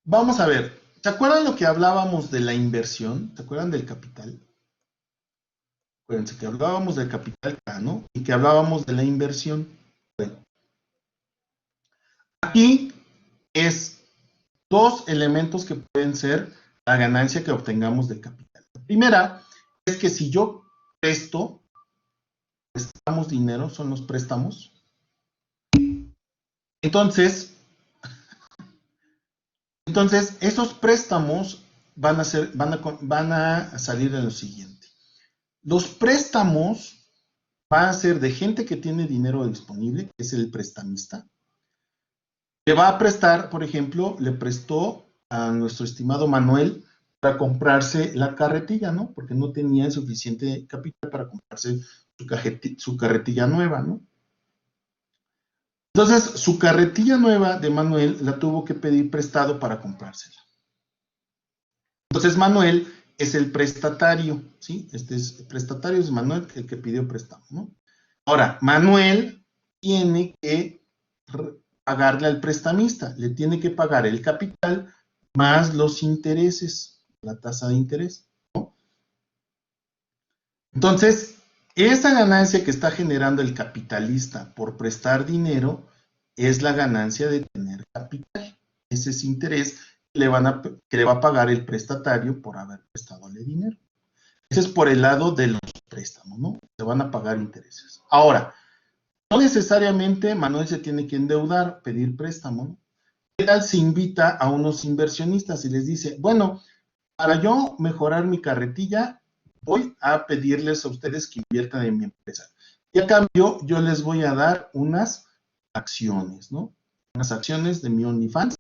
Vamos a ver. ¿Se acuerdan lo que hablábamos de la inversión? ¿Se acuerdan del capital? Acuérdense que hablábamos del capital, ¿no? Y que hablábamos de la inversión. Bueno, aquí es dos elementos que pueden ser la ganancia que obtengamos del capital. La primera es que si yo prestamos dinero, son los préstamos. Entonces esos préstamos van a salir en lo siguiente. Los préstamos van a ser de gente que tiene dinero disponible, que es el prestamista. Le va a prestar, por ejemplo, le prestó a nuestro estimado Manuel para comprarse la carretilla, ¿no? Porque no tenía suficiente capital para comprarse su carretilla nueva, ¿no? Entonces, su carretilla nueva de Manuel la tuvo que pedir prestado para comprársela. Entonces, Manuel es el prestatario, ¿sí? El prestatario es Manuel, el que pidió préstamo, ¿no? Ahora, Manuel tiene que pagarle al prestamista, le tiene que pagar el capital más los intereses, la tasa de interés, ¿no? Entonces, esa ganancia que está generando el capitalista por prestar dinero es la ganancia de tener capital. Ese es interés que le va a pagar el prestatario por haber prestadole dinero. Ese es por el lado de los préstamos, ¿no? Se van a pagar intereses. Ahora, no necesariamente Manuel se tiene que endeudar, pedir préstamo, ¿no? ¿Qué tal si invita a unos inversionistas y les dice, bueno, para yo mejorar mi carretilla, voy a pedirles a ustedes que inviertan en mi empresa. Y a cambio, yo les voy a dar unas acciones, ¿no? Unas acciones de mi OnlyFans,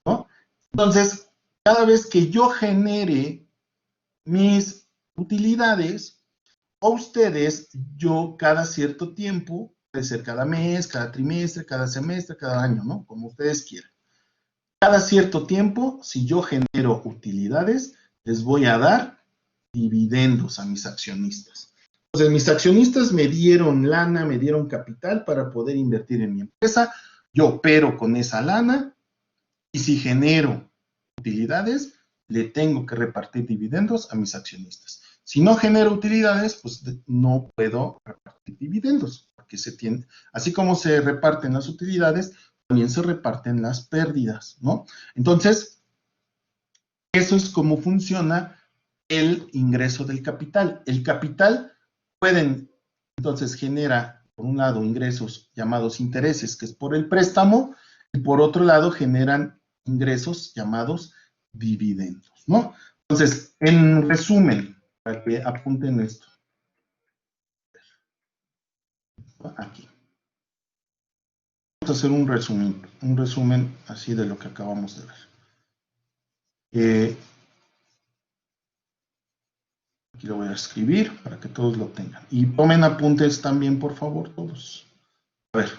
¿no? Entonces, cada vez que yo genere mis utilidades, a ustedes, yo cada cierto tiempo, puede ser cada mes, cada trimestre, cada semestre, cada año, ¿no? Como ustedes quieran. Cada cierto tiempo, si yo genero utilidades, les voy a dar dividendos a mis accionistas. Entonces, mis accionistas me dieron lana, me dieron capital para poder invertir en mi empresa. Yo opero con esa lana y si genero utilidades, le tengo que repartir dividendos a mis accionistas. Si no genero utilidades, pues no puedo repartir dividendos, porque así como se reparten las utilidades, también se reparten las pérdidas, ¿no? Entonces, eso es cómo funciona el ingreso del capital. El capital entonces genera, por un lado, ingresos llamados intereses, que es por el préstamo, y por otro lado generan ingresos llamados dividendos, ¿no? Entonces, en resumen, para que apunten esto, aquí. Vamos a hacer un resumen así de lo que acabamos de ver. Aquí lo voy a escribir para que todos lo tengan. Y tomen apuntes también, por favor, todos. A ver,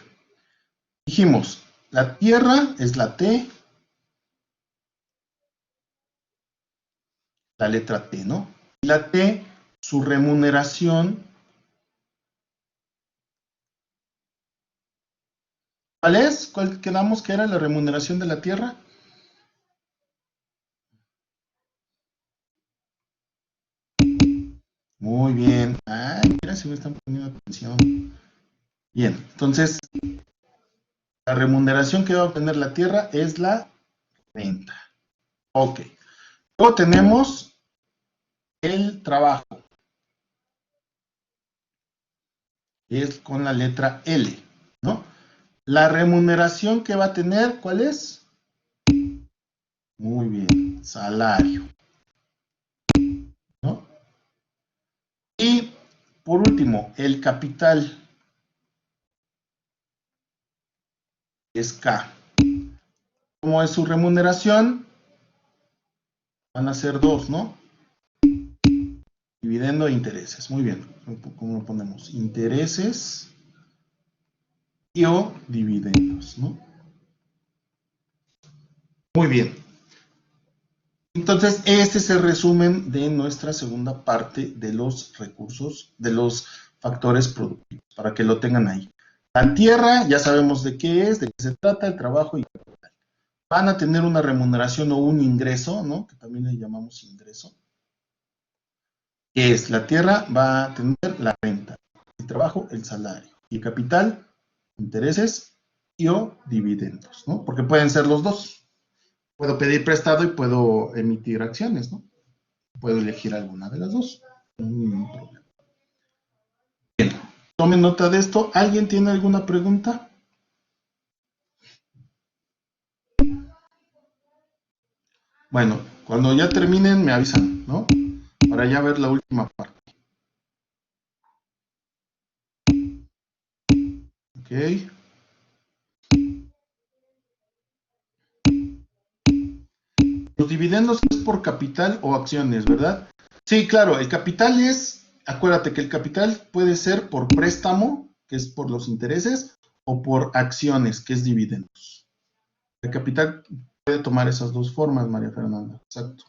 dijimos, la Tierra es la T, la letra T, ¿no? Y la T, su remuneración, ¿cuál es? ¿Cuál quedamos que era la remuneración de la Tierra? Muy bien. Ay, mira si me están poniendo atención. Bien, entonces, la remuneración que va a obtener la Tierra es la renta. Ok. Luego tenemos el trabajo, que es con la letra L, ¿no? La remuneración que va a tener, ¿cuál es? Muy bien, salario, ¿no? Y por último, el capital es K. ¿Cómo es su remuneración? Van a ser dos, ¿no? Dividendo e intereses. Muy bien. ¿Cómo lo ponemos? Intereses y o dividendos, ¿no? Muy bien. Entonces, este es el resumen de nuestra segunda parte de los recursos, de los factores productivos, para que lo tengan ahí. La tierra, ya sabemos de qué es, de qué se trata, el trabajo y capital. Van a tener una remuneración o un ingreso, ¿no? Que también le llamamos ingreso. Que es, la tierra va a tener la renta, el trabajo, el salario, y el capital, intereses y o dividendos, ¿no? Porque pueden ser los dos. Puedo pedir prestado y puedo emitir acciones, ¿no? Puedo elegir alguna de las dos. No hay ningún problema. Bien, tomen nota de esto. ¿Alguien tiene alguna pregunta? Bueno, cuando ya terminen me avisan, ¿no? Para ya ver la última parte. Ok. Los dividendos es por capital o acciones, ¿verdad? Sí, claro, el capital es, acuérdate que el capital puede ser por préstamo, que es por los intereses, o por acciones, que es dividendos. El capital puede tomar esas dos formas, María Fernanda. Exacto.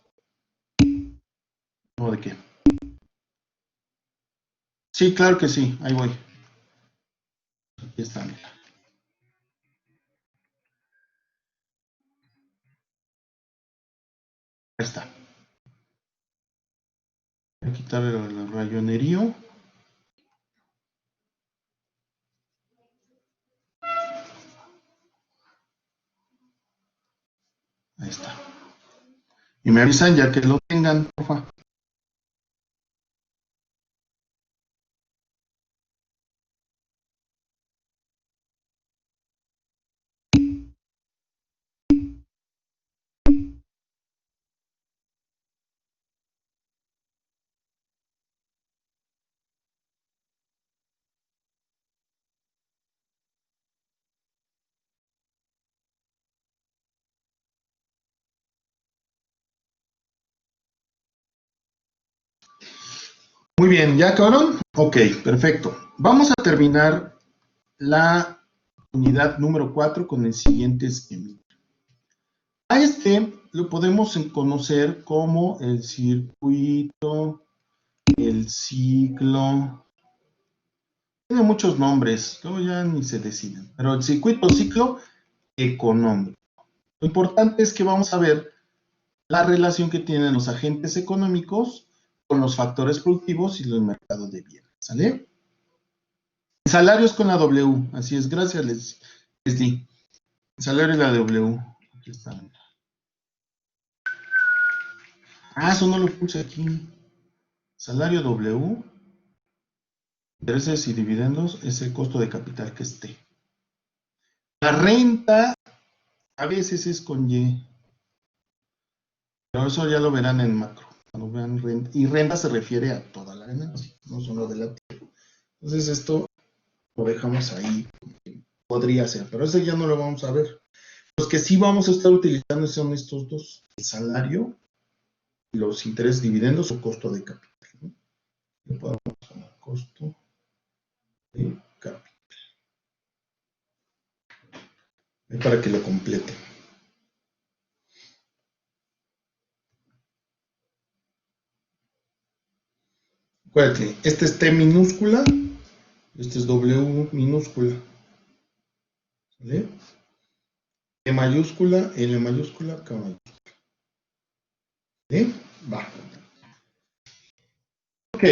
¿O de qué? Sí, claro que sí, ahí voy. Aquí está, mira. Ahí está. Voy a quitar el rayonerío. Ahí está. Y me avisan ya que lo tengan, porfa. Muy bien, ¿ya acabaron? Ok, perfecto. Vamos a terminar la unidad número 4 con el siguiente esquema. A este lo podemos conocer como el circuito, el ciclo. Tiene muchos nombres, luego ya ni se deciden. Pero el circuito o ciclo económico. Lo importante es que vamos a ver la relación que tienen los agentes económicos con los factores productivos y los mercados de bienes. ¿Sale? Salarios con la W. Así es, gracias, Leslie. Salario y la W. Aquí está. Ah, eso no lo puse aquí. Salario W, intereses y dividendos es el costo de capital que esté. La renta a veces es con Y, pero eso ya lo verán en macro. Cuando vean renta. Y renta se refiere a toda la ganancia, no solo de la tierra. Entonces esto lo dejamos ahí. Podría ser, pero ese ya no lo vamos a ver. Los que sí vamos a estar utilizando son estos dos. El salario, los intereses, dividendos o costo de capital, ¿no? Le podemos poner costo de capital. Para que lo complete. Acuérdate, este es T minúscula, este es W minúscula. ¿Vale? E mayúscula, L mayúscula, K mayúscula. ¿Sí? Va. Ok,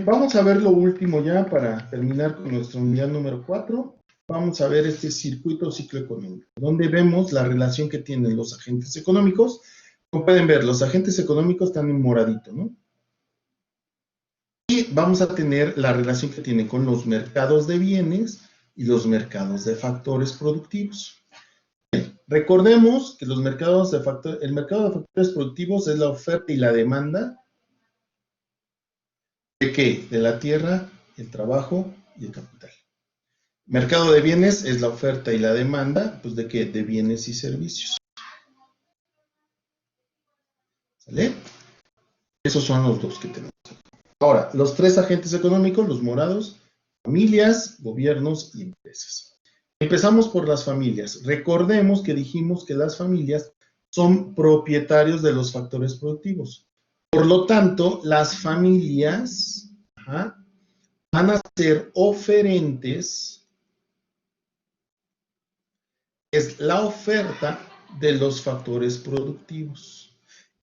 vamos a ver lo último ya para terminar con nuestra unidad número 4. Vamos a ver este circuito ciclo económico, donde vemos la relación que tienen los agentes económicos. Como pueden ver, los agentes económicos están en moradito, ¿no? Y vamos a tener la relación que tiene con los mercados de bienes y los mercados de factores productivos. Recordemos que el mercado de factores productivos es la oferta y la demanda. ¿De qué? De la tierra, el trabajo y el capital. Mercado de bienes es la oferta y la demanda, pues ¿de qué? De bienes y servicios. ¿Sale? Esos son los dos que tenemos. Ahora, los tres agentes económicos, los morados, familias, gobiernos y empresas. Empezamos por las familias. Recordemos que dijimos que las familias son propietarios de los factores productivos. Por lo tanto, las familias van a ser oferentes, es la oferta de los factores productivos.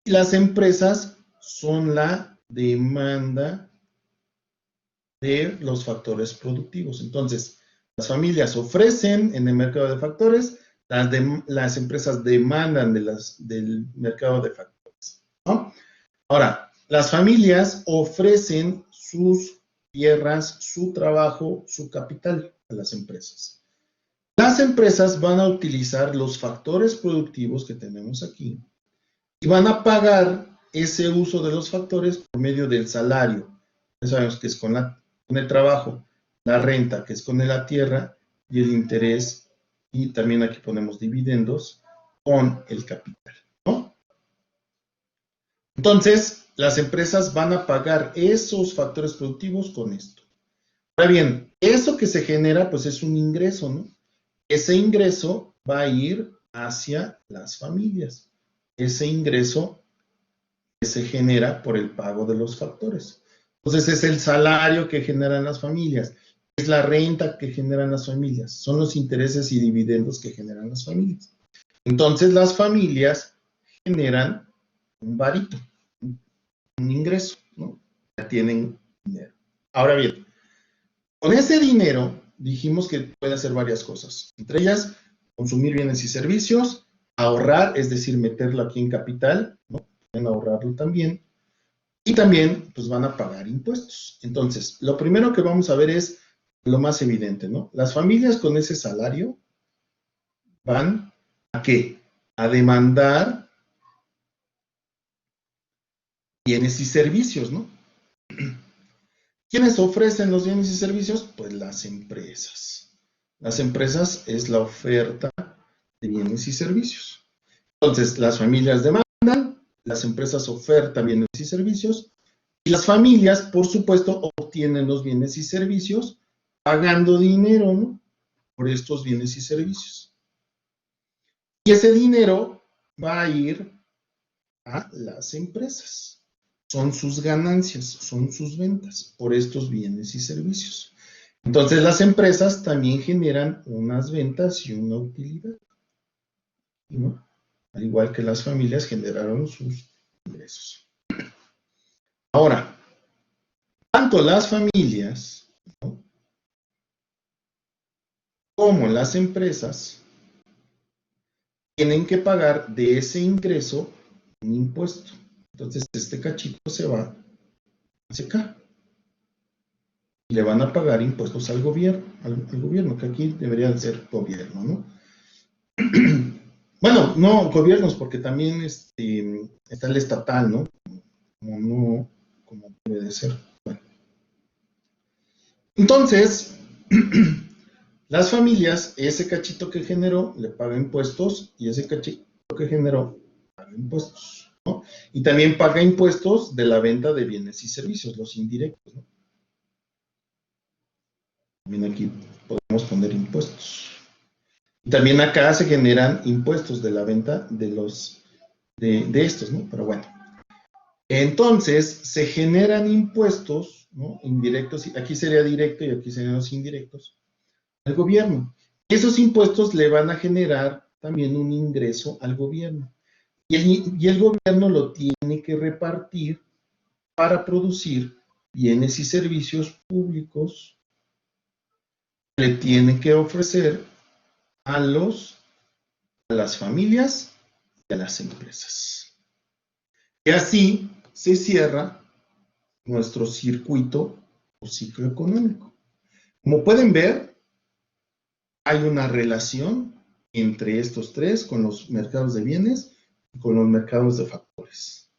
Y las empresas son la demanda de los factores productivos. Entonces, las familias ofrecen en el mercado de factores, las empresas demandan del mercado de factores, ¿no? Ahora, las familias ofrecen sus tierras, su trabajo, su capital a las empresas. Las empresas van a utilizar los factores productivos que tenemos aquí y van a pagar ese uso de los factores por medio del salario. Ya sabemos que es con el trabajo, la renta, que es con la tierra, y el interés, y también aquí ponemos dividendos, con el capital, ¿no? Entonces, las empresas van a pagar esos factores productivos con esto. Ahora bien, eso que se genera, pues es un ingreso, ¿no? Ese ingreso va a ir hacia las familias. Ese ingreso que se genera por el pago de los factores. Entonces, es el salario que generan las familias, es la renta que generan las familias, son los intereses y dividendos que generan las familias. Entonces, las familias generan un varito, un ingreso, ¿no? Ya tienen dinero. Ahora bien, con ese dinero dijimos que puede hacer varias cosas, entre ellas consumir bienes y servicios, ahorrar, es decir, meterlo aquí en capital, ¿no? Pueden ahorrarlo también, y también pues van a pagar impuestos. Entonces, lo primero que vamos a ver es lo más evidente, ¿no? Las familias con ese salario van a ¿qué? A demandar bienes y servicios, ¿no? ¿Quiénes ofrecen los bienes y servicios? Pues las empresas. Las empresas es la oferta de bienes y servicios. Entonces, las familias demandan, las empresas ofertan bienes y servicios, y las familias, por supuesto, obtienen los bienes y servicios pagando dinero, ¿no? Por estos bienes y servicios. Y ese dinero va a ir a las empresas. Son sus ganancias, son sus ventas por estos bienes y servicios. Entonces las empresas también generan unas ventas y una utilidad, ¿no? Al igual que las familias generaron sus ingresos. Ahora, tanto las familias, ¿no?, como las empresas tienen que pagar de ese ingreso un impuesto. Entonces este cachito se va hacia acá. Y le van a pagar impuestos al gobierno, que aquí debería de ser gobierno, ¿no? Bueno, no gobiernos, porque también está el estatal, ¿no? Como debe de ser. Bueno. Entonces, las familias, ese cachito que generó, le paga impuestos, y ese cachito que generó, paga impuestos, ¿no? Y también paga impuestos de la venta de bienes y servicios, los indirectos, ¿no? También aquí podemos poner impuestos. Y también acá se generan impuestos de la venta de estos, ¿no? Pero bueno. Entonces, se generan impuestos, ¿no?, indirectos, aquí sería directo y aquí serían los indirectos, al gobierno. Esos impuestos le van a generar también un ingreso al gobierno. Y el gobierno lo tiene que repartir para producir bienes y servicios públicos. Le tiene que ofrecer a las familias y a las empresas. Y así se cierra nuestro circuito o ciclo económico. Como pueden ver, hay una relación entre estos tres con los mercados de bienes y con los mercados de factores.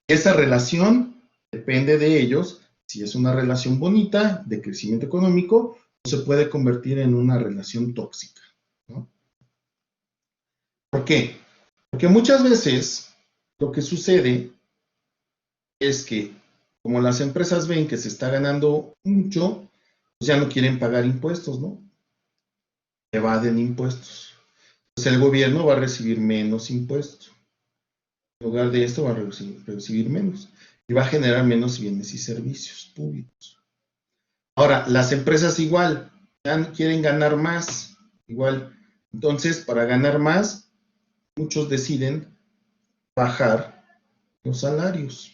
Esa relación depende de ellos, si es una relación bonita de crecimiento económico se puede convertir en una relación tóxica, ¿no? ¿Por qué? Porque muchas veces lo que sucede es que como las empresas ven que se está ganando mucho, pues ya no quieren pagar impuestos, ¿no? Evaden impuestos. Entonces el gobierno va a recibir menos impuestos. En lugar de esto va a recibir menos. Y va a generar menos bienes y servicios públicos. Ahora, las empresas igual, ya quieren ganar más, igual. Entonces, para ganar más, muchos deciden bajar los salarios.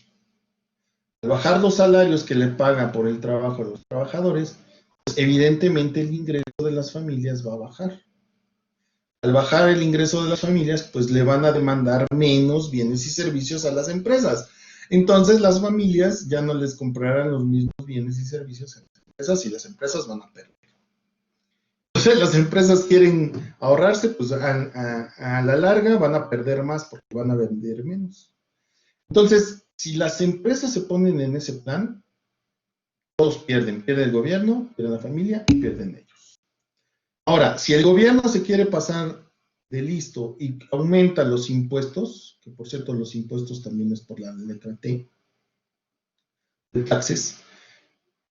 Al bajar los salarios que le pagan por el trabajo a los trabajadores, pues evidentemente el ingreso de las familias va a bajar. Al bajar el ingreso de las familias, pues le van a demandar menos bienes y servicios a las empresas. Entonces las familias ya no les comprarán los mismos bienes y servicios a las empresas y las empresas van a perder. Entonces las empresas quieren ahorrarse, pues a la larga van a perder más porque van a vender menos. Entonces, si las empresas se ponen en ese plan, todos pierden. Pierde el gobierno, pierde la familia y pierden ellos. Ahora, si el gobierno se quiere pasar de listo y aumenta los impuestos, que por cierto los impuestos también es por la letra T, de taxes,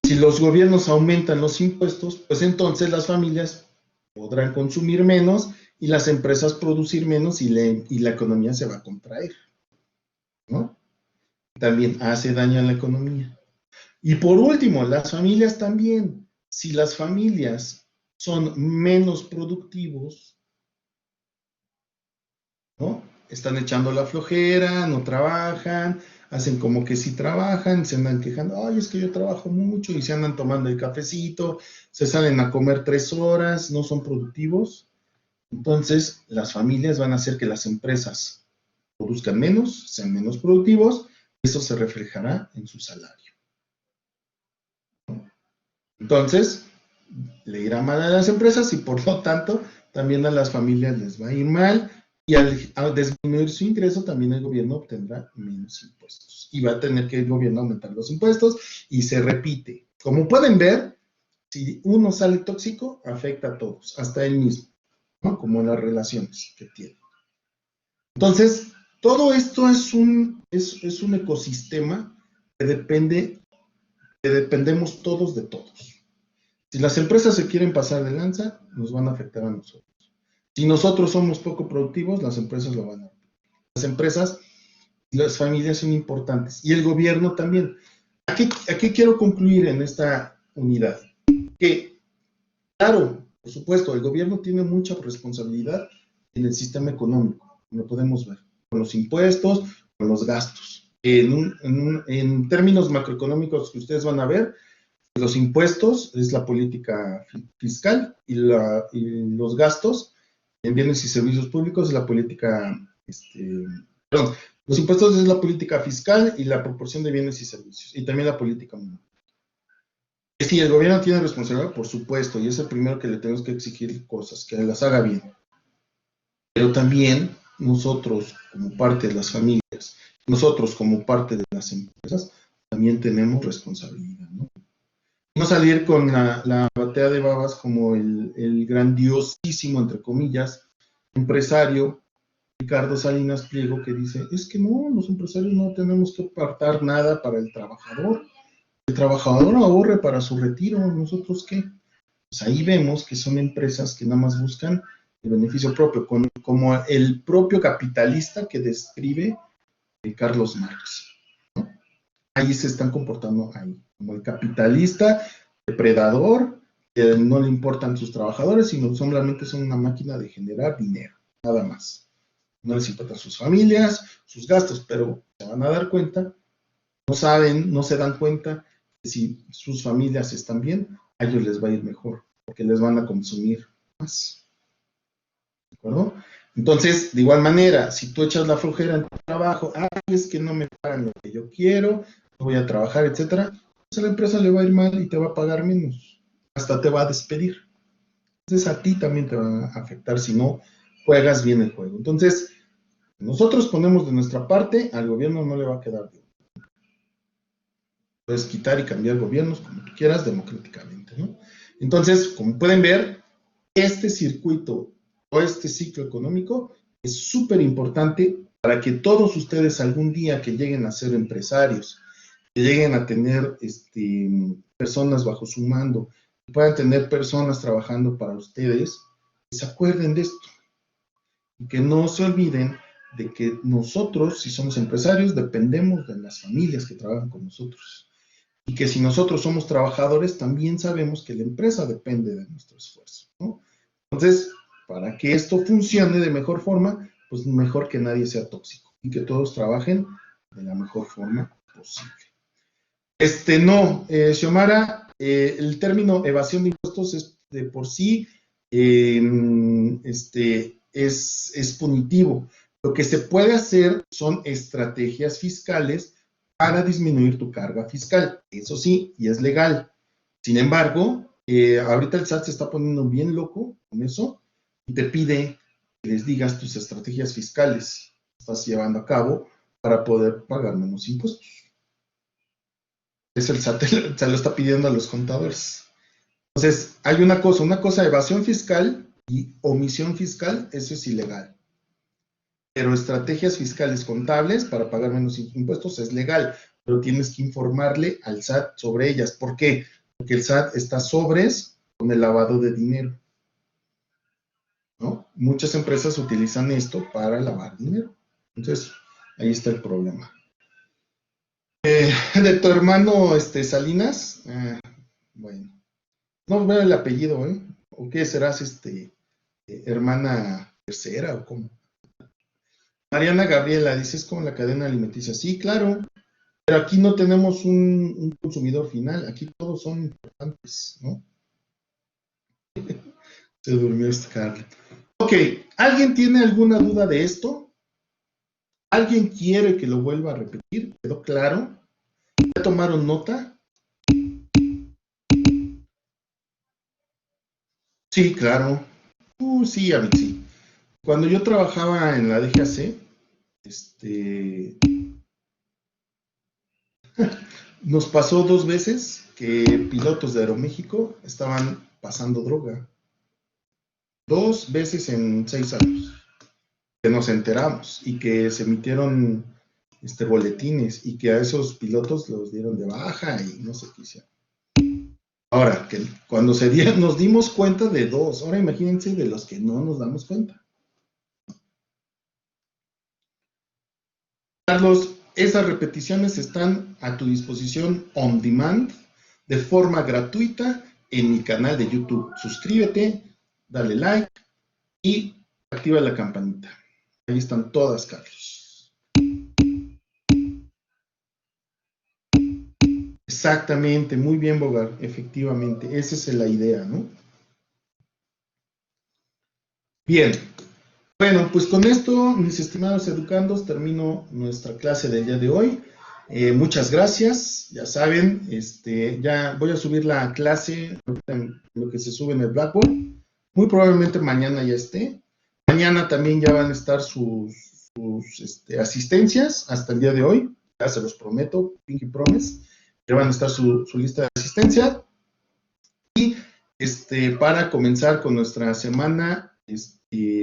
si los gobiernos aumentan los impuestos, pues entonces las familias podrán consumir menos y las empresas producir menos y la economía se va a contraer, ¿no? También hace daño a la economía. Y por último, las familias también. Si las familias son menos productivos, ¿no? Están echando la flojera, no trabajan, hacen como que sí trabajan, se andan quejando, ay, es que yo trabajo mucho, y se andan tomando el cafecito, se salen a comer 3 horas, no son productivos. Entonces, las familias van a hacer que las empresas produzcan menos, sean menos productivos, y eso se reflejará en su salario. Entonces, le irá mal a las empresas y por lo tanto también a las familias les va a ir mal y al disminuir su ingreso también el gobierno obtendrá menos impuestos y va a tener que el gobierno aumentar los impuestos y se repite. Como pueden ver, si uno sale tóxico, afecta a todos, hasta él mismo, ¿no? Como las relaciones que tiene. Entonces, todo esto es un ecosistema que dependemos todos de todos. Si las empresas se quieren pasar de lanza, nos van a afectar a nosotros. Si nosotros somos poco productivos, las empresas lo van a afectar. Las empresas y las familias son importantes. Y el gobierno también. ¿A qué quiero concluir en esta unidad? Que, claro, por supuesto, el gobierno tiene mucha responsabilidad en el sistema económico, lo podemos ver, con los impuestos, con los gastos. En términos macroeconómicos que ustedes van a ver, los impuestos es la política fiscal y los gastos en bienes y servicios públicos es la política, perdón, los impuestos es la política fiscal y la proporción de bienes y servicios y también la política monetaria. Sí, el gobierno tiene responsabilidad, por supuesto, y es el primero que le tenemos que exigir cosas, que las haga bien. Pero también nosotros, como parte de las familias, nosotros como parte de las empresas, también tenemos responsabilidad, ¿no? No salir con la batea de babas como el grandiosísimo, entre comillas, empresario Ricardo Salinas Pliego, que dice, es que no, los empresarios no tenemos que apartar nada para el trabajador. El trabajador ahorre para su retiro, ¿nosotros qué? Pues ahí vemos que son empresas que nada más buscan el beneficio propio, como el propio capitalista que describe Carlos Marx, ¿no? Ahí se están comportando ahí, como el capitalista depredador, que no le importan sus trabajadores, sino solamente son una máquina de generar dinero, nada más. No les importan sus familias, sus gastos, pero se van a dar cuenta, no saben, no se dan cuenta que si sus familias están bien, a ellos les va a ir mejor, porque les van a consumir más. ¿De acuerdo? Entonces, de igual manera, si tú echas la flojera en tu trabajo, es que no me pagan lo que yo quiero, no voy a trabajar, etcétera, pues a la empresa le va a ir mal y te va a pagar menos, hasta te va a despedir. Entonces a ti también te va a afectar si no juegas bien el juego. Entonces, nosotros ponemos de nuestra parte, al gobierno no le va a quedar bien. Puedes quitar y cambiar gobiernos como tú quieras democráticamente, ¿no? Entonces, como pueden ver, este circuito o este ciclo económico es súper importante para que todos ustedes algún día que lleguen a ser empresarios, que lleguen a tener personas bajo su mando, que puedan tener personas trabajando para ustedes, que se acuerden de esto y que no se olviden de que nosotros, si somos empresarios, dependemos de las familias que trabajan con nosotros. Y que si nosotros somos trabajadores, también sabemos que la empresa depende de nuestro esfuerzo, ¿no? Entonces, para que esto funcione de mejor forma, pues mejor que nadie sea tóxico y que todos trabajen de la mejor forma posible. Xiomara, el término evasión de impuestos es de por sí es punitivo. Lo que se puede hacer son estrategias fiscales para disminuir tu carga fiscal. Eso sí, y es legal. Sin embargo, ahorita el SAT se está poniendo bien loco con eso y te pide que les digas tus estrategias fiscales que estás llevando a cabo para poder pagar menos impuestos. Eso el SAT se lo está pidiendo a los contadores. Entonces, hay una cosa, evasión fiscal y omisión fiscal, eso es ilegal. Pero estrategias fiscales contables para pagar menos impuestos es legal, pero tienes que informarle al SAT sobre ellas. ¿Por qué? Porque el SAT está sobres con el lavado de dinero, ¿no? Muchas empresas utilizan esto para lavar dinero. Entonces, ahí está el problema. De tu hermano Salinas, bueno, no veo el apellido, ¿eh? ¿O qué serás, hermana tercera o cómo? Mariana Gabriela dice, es como la cadena alimenticia. Sí, claro, pero aquí no tenemos un consumidor final, aquí todos son importantes, ¿no? Se durmió Scarlett. Ok, ¿alguien tiene alguna duda de esto? ¿Alguien quiere que lo vuelva a repetir? ¿Quedó claro? ¿Ya tomaron nota? Sí, claro. Sí, a mí sí. Cuando yo trabajaba en la DGAC, nos pasó 2 veces que pilotos de Aeroméxico estaban pasando droga. 2 veces en 6 años. Que nos enteramos y que se emitieron boletines y que a esos pilotos los dieron de baja y no sé qué hicieron. Ahora, que cuando nos dimos cuenta de 2, ahora imagínense de los que no nos damos cuenta. Carlos, esas repeticiones están a tu disposición on demand, de forma gratuita, en mi canal de YouTube. Suscríbete, dale like y activa la campanita. Ahí están todas, Carlos. Exactamente, muy bien, Bogar, efectivamente, esa es la idea, ¿no? Bien, bueno, pues con esto, mis estimados educandos, termino nuestra clase del día de hoy. Muchas gracias, ya saben, ya voy a subir la clase, lo que se sube en el Blackboard, muy probablemente mañana ya esté. Mañana también ya van a estar sus asistencias hasta el día de hoy, ya se los prometo, Pinky Promise. Ya van a estar su lista de asistencia y para comenzar con nuestra semana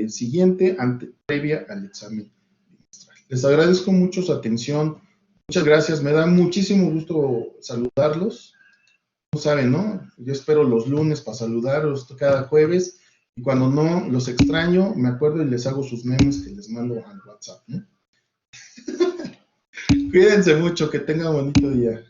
siguiente, previa al examen trimestral. Les agradezco mucho su atención, muchas gracias, me da muchísimo gusto saludarlos. No saben, ¿no? Yo espero los lunes para saludarlos cada jueves y cuando no los extraño, me acuerdo y les hago sus memes que les mando al WhatsApp, ¿no? Cuídense mucho, que tengan un bonito día.